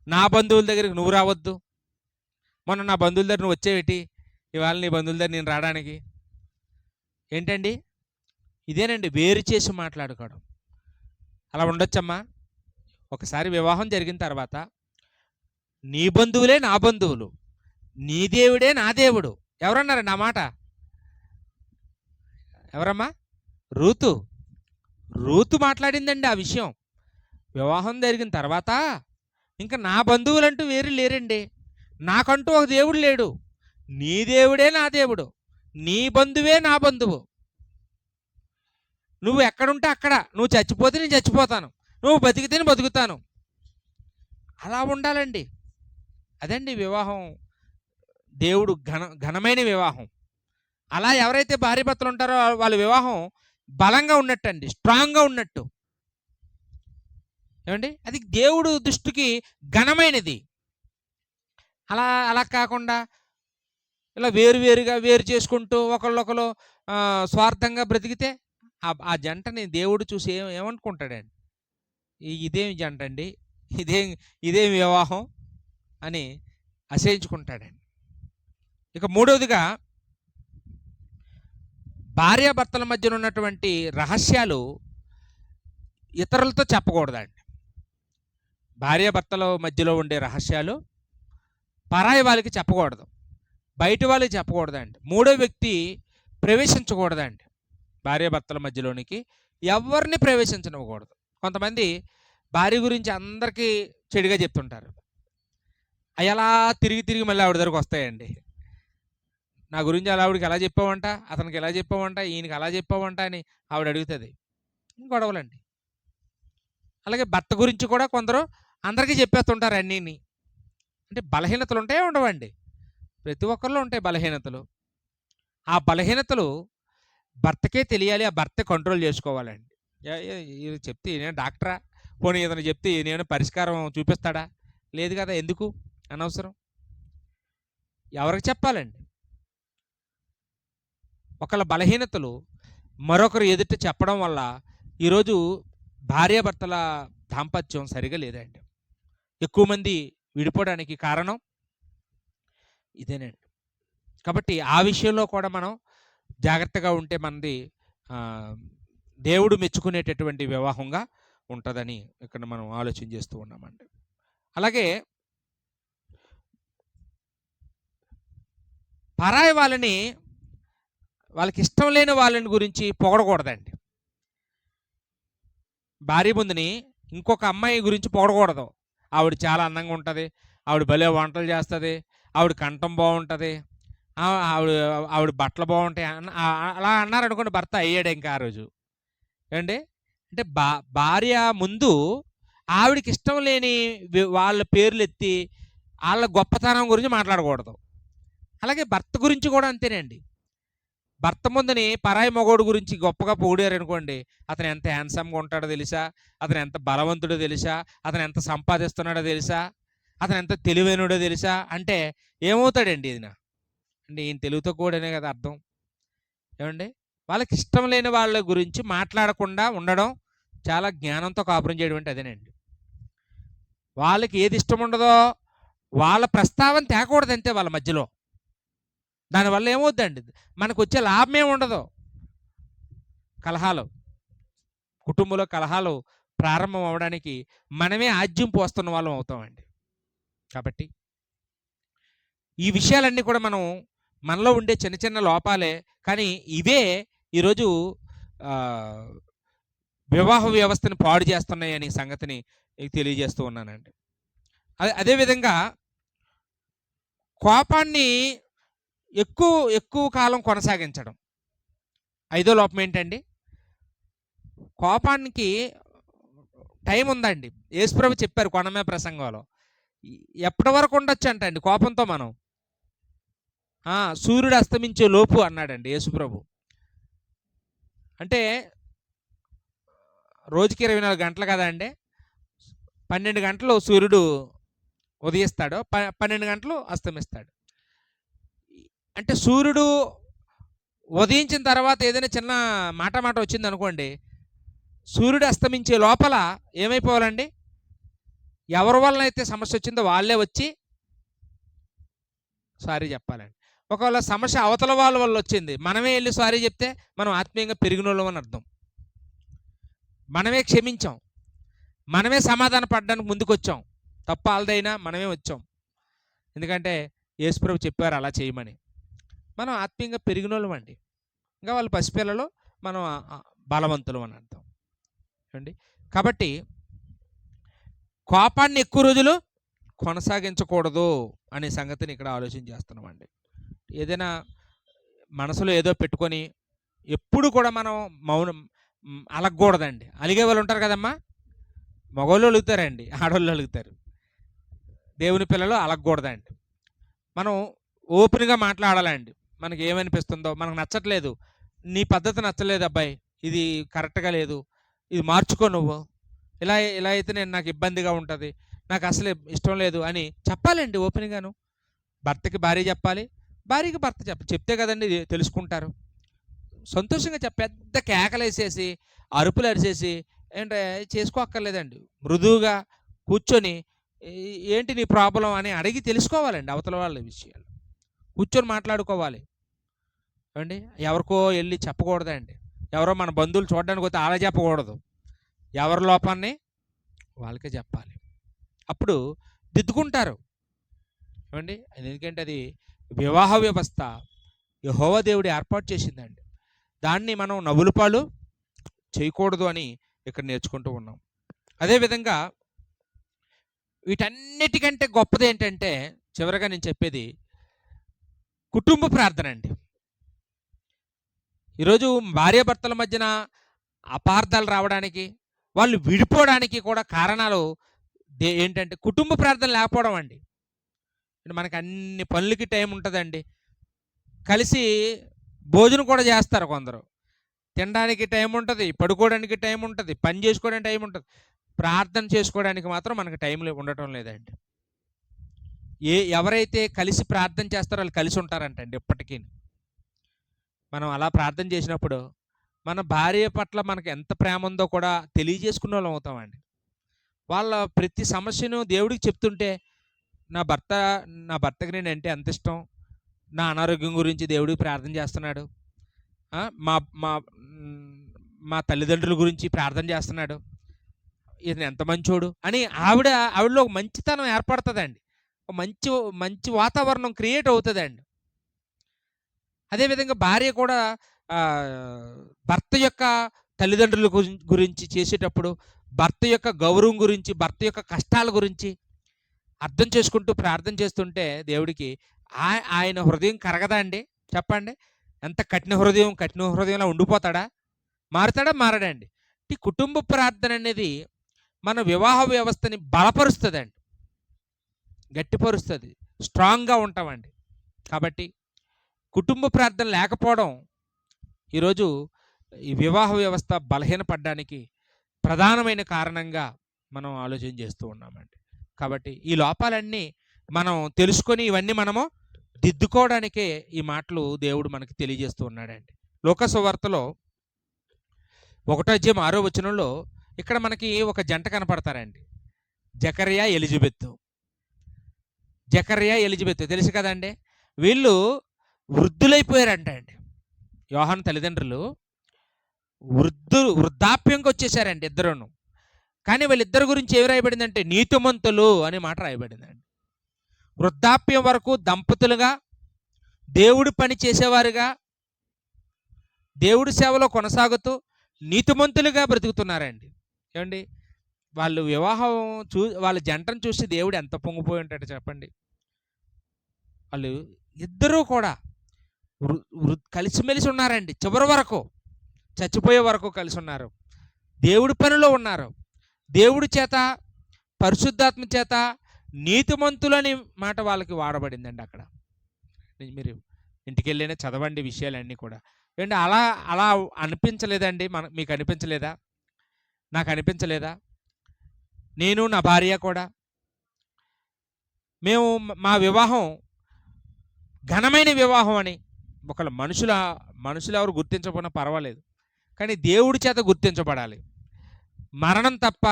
నా బంధువుల దగ్గరికి నువ్వు రావద్దు. మొన్న నా బంధువుల దగ్గర నువ్వు వచ్చేవేటి, ఇవాళ నీ బంధువుల దగ్గర నేను రావడానికి ఏంటండి? ఇదేనండి వేరు చేసి మాట్లాడుకోవడం. అలా ఉండొచ్చమ్మా? ఒకసారి వివాహం జరిగిన తర్వాత నీ బంధువులే నా బంధువులు, నీ దేవుడే నా దేవుడు. ఎవరన్నారండి ఆ మాట? ఎవరమ్మా? రూతు. రూతు మాట్లాడిందండి ఆ విషయం. వివాహం జరిగిన తర్వాత ఇంకా నా బంధువులంటూ వేరు లేరండి, నాకంటూ ఒక దేవుడు లేడు, నీ దేవుడే నా దేవుడు, నీ బంధువే నా బంధువు. నువ్వు ఎక్కడుంటే అక్కడ, నువ్వు చచ్చిపోతే నేను చచ్చిపోతాను, నువ్వు బతికితే నేను బతుకుతాను. అలా ఉండాలండి. అదండి వివాహం, దేవుడు ఘనమైన వివాహం. అలా ఎవరైతే భార్య భర్తలు ఉంటారో వాళ్ళ వివాహం బలంగా ఉన్నట్టండి, స్ట్రాంగ్గా ఉన్నట్టు. ఏమండి? అది దేవుడు దృష్టికి ఘనమైనది. అలా అలా కాకుండా ఇలా వేరువేరుగా వేరు చేసుకుంటూ ఒకళ్ళొకరు స్వార్థంగా బ్రతికితే ఆ జంటని దేవుడు చూసి ఏమనుకుంటాడండి? ఇదేం జంట అండి, ఇదేం వివాహం అని అసహించుకుంటాడండి. ఇక మూడవదిగా, భార్యాభర్తల మధ్యన ఉన్నటువంటి రహస్యాలు ఇతరులతో చెప్పకూడదండి. భార్యాభర్తల మధ్యలో ఉండే రహస్యాలు పరాయి వాళ్ళకి చెప్పకూడదు, బయట వాళ్ళకి చెప్పకూడదండి. మూడో వ్యక్తి ప్రవేశించకూడదండి. భార్యాభర్తల మధ్యలోనికి ఎవరిని ప్రవేశించనివ్వకూడదు. కొంతమంది భార్య గురించి అందరికీ చెడుగా చెప్తుంటారు. అవి అలా తిరిగి తిరిగి మళ్ళీ ఆవిడ దగ్గరకు వస్తాయండి. నా గురించి అలా ఆవిడకి ఎలా చెప్పావంట, అతనికి ఎలా చెప్పావంట, ఈయనకి అలా చెప్పావంట అని ఆవిడ అడుగుతుంది. గొడవలండి. అలాగే భర్త గురించి కూడా కొందరు అందరికీ చెప్పేస్తుంటారు అన్నీని. అంటే బలహీనతలు ఉంటాయో ఉండవండి? ప్రతి ఒక్కరిలో ఉంటాయి బలహీనతలు. ఆ బలహీనతలు భర్తకే తెలియాలి, ఆ భర్త కంట్రోల్ చేసుకోవాలండి. ఇది చెప్తే నేను డాక్టరా, పోనీ ఏదైనా చెప్తే నేను పరిష్కారం చూపిస్తాడా? లేదు కదా, ఎందుకు అనవసరం. ఎవరికి చెప్పాలండి? ఒకళ్ళ బలహీనతలు మరొకరు ఎదుట చెప్పడం వల్ల ఈరోజు భార్యాభర్తల దాంపత్యం సరిగా లేదండి. ఎక్కువ మంది విడిపోవడానికి కారణం ఇదేనండి. కాబట్టి ఆ విషయంలో కూడా మనం జాగ్రత్తగా ఉంటే మనది దేవుడు మెచ్చుకునేటటువంటి వివాహంగా ఉంటుందని ఇక్కడ మనం ఆలోచన చేస్తూ ఉన్నామండి. అలాగే పరాయి వాళ్ళకి ఇష్టం లేని వాళ్ళని గురించి పొగడకూడదండి. భార్య ముందుని ఇంకొక అమ్మాయి గురించి పొగడకూడదు. ఆవిడ చాలా అందంగా ఉంటుంది, ఆవిడ భలే వంటలు చేస్తుంది, ఆవిడ కంఠం బాగుంటుంది, ఆవిడ బట్టలు బాగుంటాయి అలా అన్నారనుకోండి, భర్త అయ్యాడు ఇంకా ఆ రోజు. ఏమండి? అంటే భార్య ముందు ఆవిడకి ఇష్టం లేని వాళ్ళ పేర్లు ఎత్తి వాళ్ళ గొప్పతనం గురించి మాట్లాడకూడదు. అలాగే భర్త గురించి కూడా అంతేనండి. భర్త ముందుని పరాయి మగోడు గురించి గొప్పగా పొగిడారు అనుకోండి, అతను ఎంత హ్యాండ్సమ్గా ఉంటాడో తెలుసా, అతను ఎంత బలవంతుడో తెలుసా, అతను ఎంత సంపాదిస్తున్నాడో తెలుసా, అతను ఎంత తెలివైనడో తెలుసా అంటే ఏమవుతాడండి? ఇది అంటే ఈయన తెలివితో కూడానే కదా అర్థం. ఏమండి? వాళ్ళకి ఇష్టం లేని వాళ్ళ గురించి మాట్లాడకుండా ఉండడం చాలా జ్ఞానంతో కాపురం చేయడం అంటే అదేనండి. వాళ్ళకి ఏది ఇష్టం ఉండదో వాళ్ళ ప్రస్తావన తేకూడదు అంతే వాళ్ళ మధ్యలో. దానివల్ల ఏమవుద్దండి? మనకు వచ్చే లాభమే ఉండదు. కలహాలు, కుటుంబంలో కలహాలు ప్రారంభం అవడానికి మనమే ఆజ్యం పోస్తున్న వాళ్ళం అవుతామండి. కాబట్టి ఈ విషయాలన్నీ కూడా మనలో ఉండే చిన్న చిన్న లోపాలే, కానీ ఇవే ఈరోజు వివాహ వ్యవస్థను పాడు చేస్తున్నాయి అనే సంగతిని తెలియజేస్తూ ఉన్నానండి. అదేవిధంగా కోపాన్ని ఎక్కువ కాలం కొనసాగించడం. ఐదో లోపం ఏంటండి? కోపానికి టైం ఉందండి. యేసుప్రభు చెప్పారు కొండమీద ప్రసంగంలో, ఎప్పటి వరకు ఉండొచ్చు అంటండి కోపంతో మనం? సూర్యుడు అస్తమించే లోపు అన్నాడండి యేసుప్రభు. అంటే రోజుకి 24 గంటలు కదా అండి. 12 గంటలు సూర్యుడు ఉదయిస్తాడు, 12 గంటలు అస్తమిస్తాడు. అంటే సూర్యుడు ఉదయించిన తర్వాత ఏదైనా చిన్న మాట వచ్చింది అనుకోండి, సూర్యుడు అస్తమించే లోపల ఏమైపోవాలండి? ఎవరి వలన అయితే సమస్య వచ్చిందో వాళ్ళే వచ్చి సారీ చెప్పాలండి. ఒకవేళ సమస్య అవతల వాళ్ళ వల్ల వచ్చింది, మనమే వెళ్ళి సారీ చెప్తే మనం ఆత్మీయంగా పెరిగినోళ్ళం అని అర్థం. మనమే క్షమించాం, మనమే సమాధాన పడడానికి ముందుకొచ్చాం. తప్పు ఆల్దైనా మనమే వచ్చాం. ఎందుకంటే యేసుప్రభు చెప్పారు అలా చేయమని. మనం ఆత్మీయంగా పెరిగినోళ్ళం అండి. ఇంకా వాళ్ళు పసిపిల్లలు, మనం బలవంతులు అని అర్థం అండి. కాబట్టి కోపాన్ని ఎక్కువ రోజులు కొనసాగించకూడదు అనే సంగతిని ఇక్కడ ఆలోచన చేస్తున్నామండి. ఏదైనా మనసులో ఏదో పెట్టుకొని ఎప్పుడు కూడా మనం మౌనం అలగకూడదండి. అలిగే వాళ్ళు ఉంటారు కదమ్మా, మగవాళ్ళు అలుగుతారండి, ఆడవాళ్ళు అలుగుతారు. దేవుని పిల్లలు అలగకూడదండి. మనం ఓపెన్గా మాట్లాడాలండి. మనకి ఏమనిపిస్తుందో, మనకు నచ్చట్లేదు, నీ పద్ధతి నచ్చలేదు అబ్బాయి, ఇది కరెక్ట్గా లేదు, ఇది మార్చుకో నువ్వు, ఇలా ఇలా అయితే నాకు ఇబ్బందిగా ఉంటుంది, నాకు అసలు ఇష్టం లేదు అని చెప్పాలండి ఓపెన్గాను. భర్తకి భార్య చెప్పాలి, భార్యకి భర్త చెప్తే కదండి తెలుసుకుంటారు. సంతోషంగా పెద్ద కేకలేసేసి అరుపులు అరిసేసి ఏంటంటే చేసుకోక్కర్లేదండి. మృదువుగా కూర్చొని ఏంటి నీ ప్రాబ్లం అని అడిగి తెలుసుకోవాలండి అవతల వాళ్ళ విషయాలు. కూర్చొని మాట్లాడుకోవాలి అండి. ఎవరికో వెళ్ళి చెప్పకూడదండి. ఎవరో మన బంధువులు చూడడానికి పోతే అలా చెప్పకూడదు. ఎవరి లోపాన్ని వాళ్ళకే చెప్పాలి. అప్పుడు దిద్దుకుంటారు ఏమండి. ఎందుకంటే అది వివాహ వ్యవస్థ యెహోవా దేవుడు ఏర్పాటు చేసిందండి. దాన్ని మనం నవ్వులపాలు చేయకూడదు అని ఇక్కడ నేర్చుకుంటూ ఉన్నాం. అదేవిధంగా వీటన్నిటికంటే గొప్పది ఏంటంటే, చివరిగా నేను చెప్పేది కుటుంబ ప్రార్థన అండి. ఈరోజు భార్యాభర్తల మధ్యన అపార్థాలు రావడానికి, వాళ్ళు విడిపోవడానికి కూడా కారణాలు ఏంటంటే కుటుంబ ప్రార్థన లేకపోవడం అండి. మనకు అన్ని పనులకి టైం ఉంటుందండి. కలిసి భోజనం కూడా చేస్తారు కొందరు. తినడానికి టైం ఉంటుంది, పడుకోవడానికి టైం ఉంటుంది, పని చేసుకోవడానికి టైం ఉంటుంది. ప్రార్థన చేసుకోవడానికి మాత్రం మనకు టైం ఉండటం లేదండి. ఎవరైతే కలిసి ప్రార్థన చేస్తారో వాళ్ళు కలిసి ఉంటారంటండి ఎప్పటికీ. మనం అలా ప్రార్థన చేసినప్పుడు మన భార్య పట్ల మనకు ఎంత ప్రేమ ఉందో కూడా తెలియజేసుకునే వాళ్ళం అవుతామండి. వాళ్ళ ప్రతి సమస్యను దేవుడికి చెప్తుంటే, నా భర్తకి నేను అంటే ఎంత ఇష్టం, నా అనారోగ్యం గురించి దేవుడికి ప్రార్థన చేస్తున్నాడు, మా మా మా తల్లిదండ్రుల గురించి ప్రార్థన చేస్తున్నాడు, ఇతను ఎంత మంచోడు అని ఆవిడలో ఒక మంచితనం ఏర్పడుతుందండి. ఒక మంచి వాతావరణం క్రియేట్ అవుతుందండి. అదేవిధంగా భార్య కూడా భర్త యొక్క తల్లిదండ్రుల గురించి చేసేటప్పుడు, భర్త యొక్క గౌరవం గురించి, భర్త యొక్క కష్టాల గురించి అర్థం చేసుకుంటూ ప్రార్థన చేస్తుంటే దేవుడికి ఆయన హృదయం కరగదా అండి? చెప్పండి. ఎంత కఠిన హృదయంలో ఉండిపోతాడా? మారుతాడా? మారడండి. ఈ కుటుంబ ప్రార్థన అనేది మన వివాహ వ్యవస్థని బలపరుస్తుందండి, గట్టిపరుస్తుంది, స్ట్రాంగ్గా ఉంటామండి. కాబట్టి కుటుంబ ప్రార్థన లేకపోవడం ఈరోజు ఈ వివాహ వ్యవస్థ బలహీనపడడానికి ప్రధానమైన కారణంగా మనం ఆలోచన చేస్తూ ఉన్నామండి. కాబట్టి ఈ లోపాలన్నీ మనం తెలుసుకొని ఇవన్నీ మనము దిద్దుకోవడానికే ఈ మాటలు దేవుడు మనకి తెలియజేస్తూ ఉన్నాడండి. లూకా సువార్తలో 1:6 ఇక్కడ మనకి ఒక జంట కనపడతారండి, జకర్యా ఎలిజబెత్ తెలుసు కదండి. వీళ్ళు వృద్ధులైపోయారంట అండి. యోహాను తల్లిదండ్రులు వృద్ధాప్యంకి వచ్చేసారండి ఇద్దరును. కానీ వీళ్ళిద్దరి గురించి ఏమి రాయబడిందంటే నీతిమంతులు అనే మాట రాయబడిందండి. వృద్ధాప్యం వరకు దంపతులుగా, దేవుడి పని చేసేవారుగా, దేవుడి సేవలో కొనసాగుతూ నీతిమంతులుగా బ్రతుకుతున్నారండి. ఏమండి, వాళ్ళు వివాహం వాళ్ళ జంటను చూసి దేవుడు ఎంత పొంగిపోయి ఉంటాడు చెప్పండి. వాళ్ళు ఇద్దరూ కూడా కలిసిమెలిసి ఉన్నారండి. చివరి వరకు, చచ్చిపోయే వరకు కలిసి ఉన్నారు. దేవుడి పనిలో ఉన్నారు. దేవుడి చేత, పరిశుద్ధాత్మ చేత నీతిమంతులని మాట వాళ్ళకి వాడబడిందండి. అక్కడ మీరు ఇంటికి వెళ్ళినా చదవండి విషయాలన్నీ కూడా. ఏంటి అలా అనిపించలేదండి? మీకు అనిపించలేదా? నాకు అనిపించలేదా? నేను నా భార్య కూడా మేము మా వివాహం ఘనమైన వివాహం అని మనుషులు ఎవరు గుర్తించకపోయినా పర్వాలేదు, కానీ దేవుడి చేత గుర్తించబడాలి. మరణం తప్ప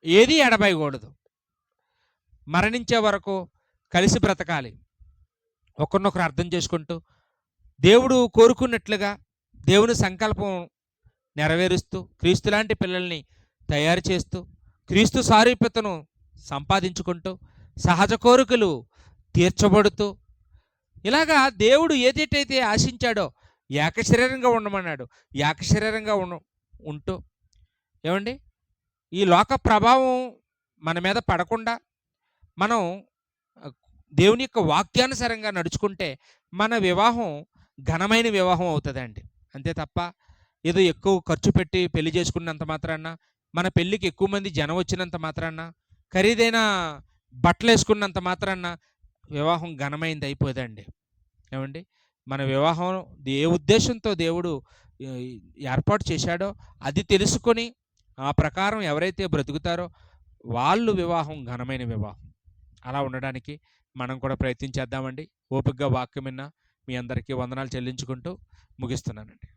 ఏది ఎడబాయకూడదు. మరణించే వరకు కలిసి బ్రతకాలి. ఒకరినొకరు అర్థం చేసుకుంటూ దేవుడు కోరుకున్నట్లుగా దేవుని సంకల్పం నెరవేరుస్తూ క్రీస్తు లాంటి పిల్లల్ని తయారు చేస్తూ క్రీస్తు సారూప్యతను సంపాదించుకుంటూ సహజ కోరికలు తీర్చబడుతూ ఇలాగా దేవుడు ఏదైతే ఆశించాడో ఏకశరీరంగా ఉండమన్నాడు. ఏకశరీరంగా ఉంటూ ఏమండి ఈ లోక ప్రభావం మన మీద పడకుండా మనం దేవుని యొక్క వాక్యానుసారంగా నడుచుకుంటే మన వివాహం ఘనమైన వివాహం అవుతుందండి. అంతే తప్ప ఏదో ఎక్కువ ఖర్చు పెట్టి పెళ్లి చేసుకున్నంత మాత్రాన, మన పెళ్ళికి ఎక్కువ మంది జనం వచ్చినంత మాత్రాన, ఖరీదైన బట్టలు వేసుకున్నంత మాత్రాన వివాహం ఘనమైంది అయిపోదండి. ఏమండి మన వివాహం ఏ ఉద్దేశంతో దేవుడు ఏర్పాటు చేశాడో అది తెలుసుకొని ఆ ప్రకారం ఎవరైతే బ్రతుకుతారో వాళ్ళు వివాహం ఘనమైన వివాహం. అలా ఉండడానికి మనం కూడా ప్రయత్నించేద్దామండి. ఓపికగా వాక్యం విన్న మీ అందరికీ వందనాలు చెల్లించుకుంటూ ముగిస్తున్నానండి.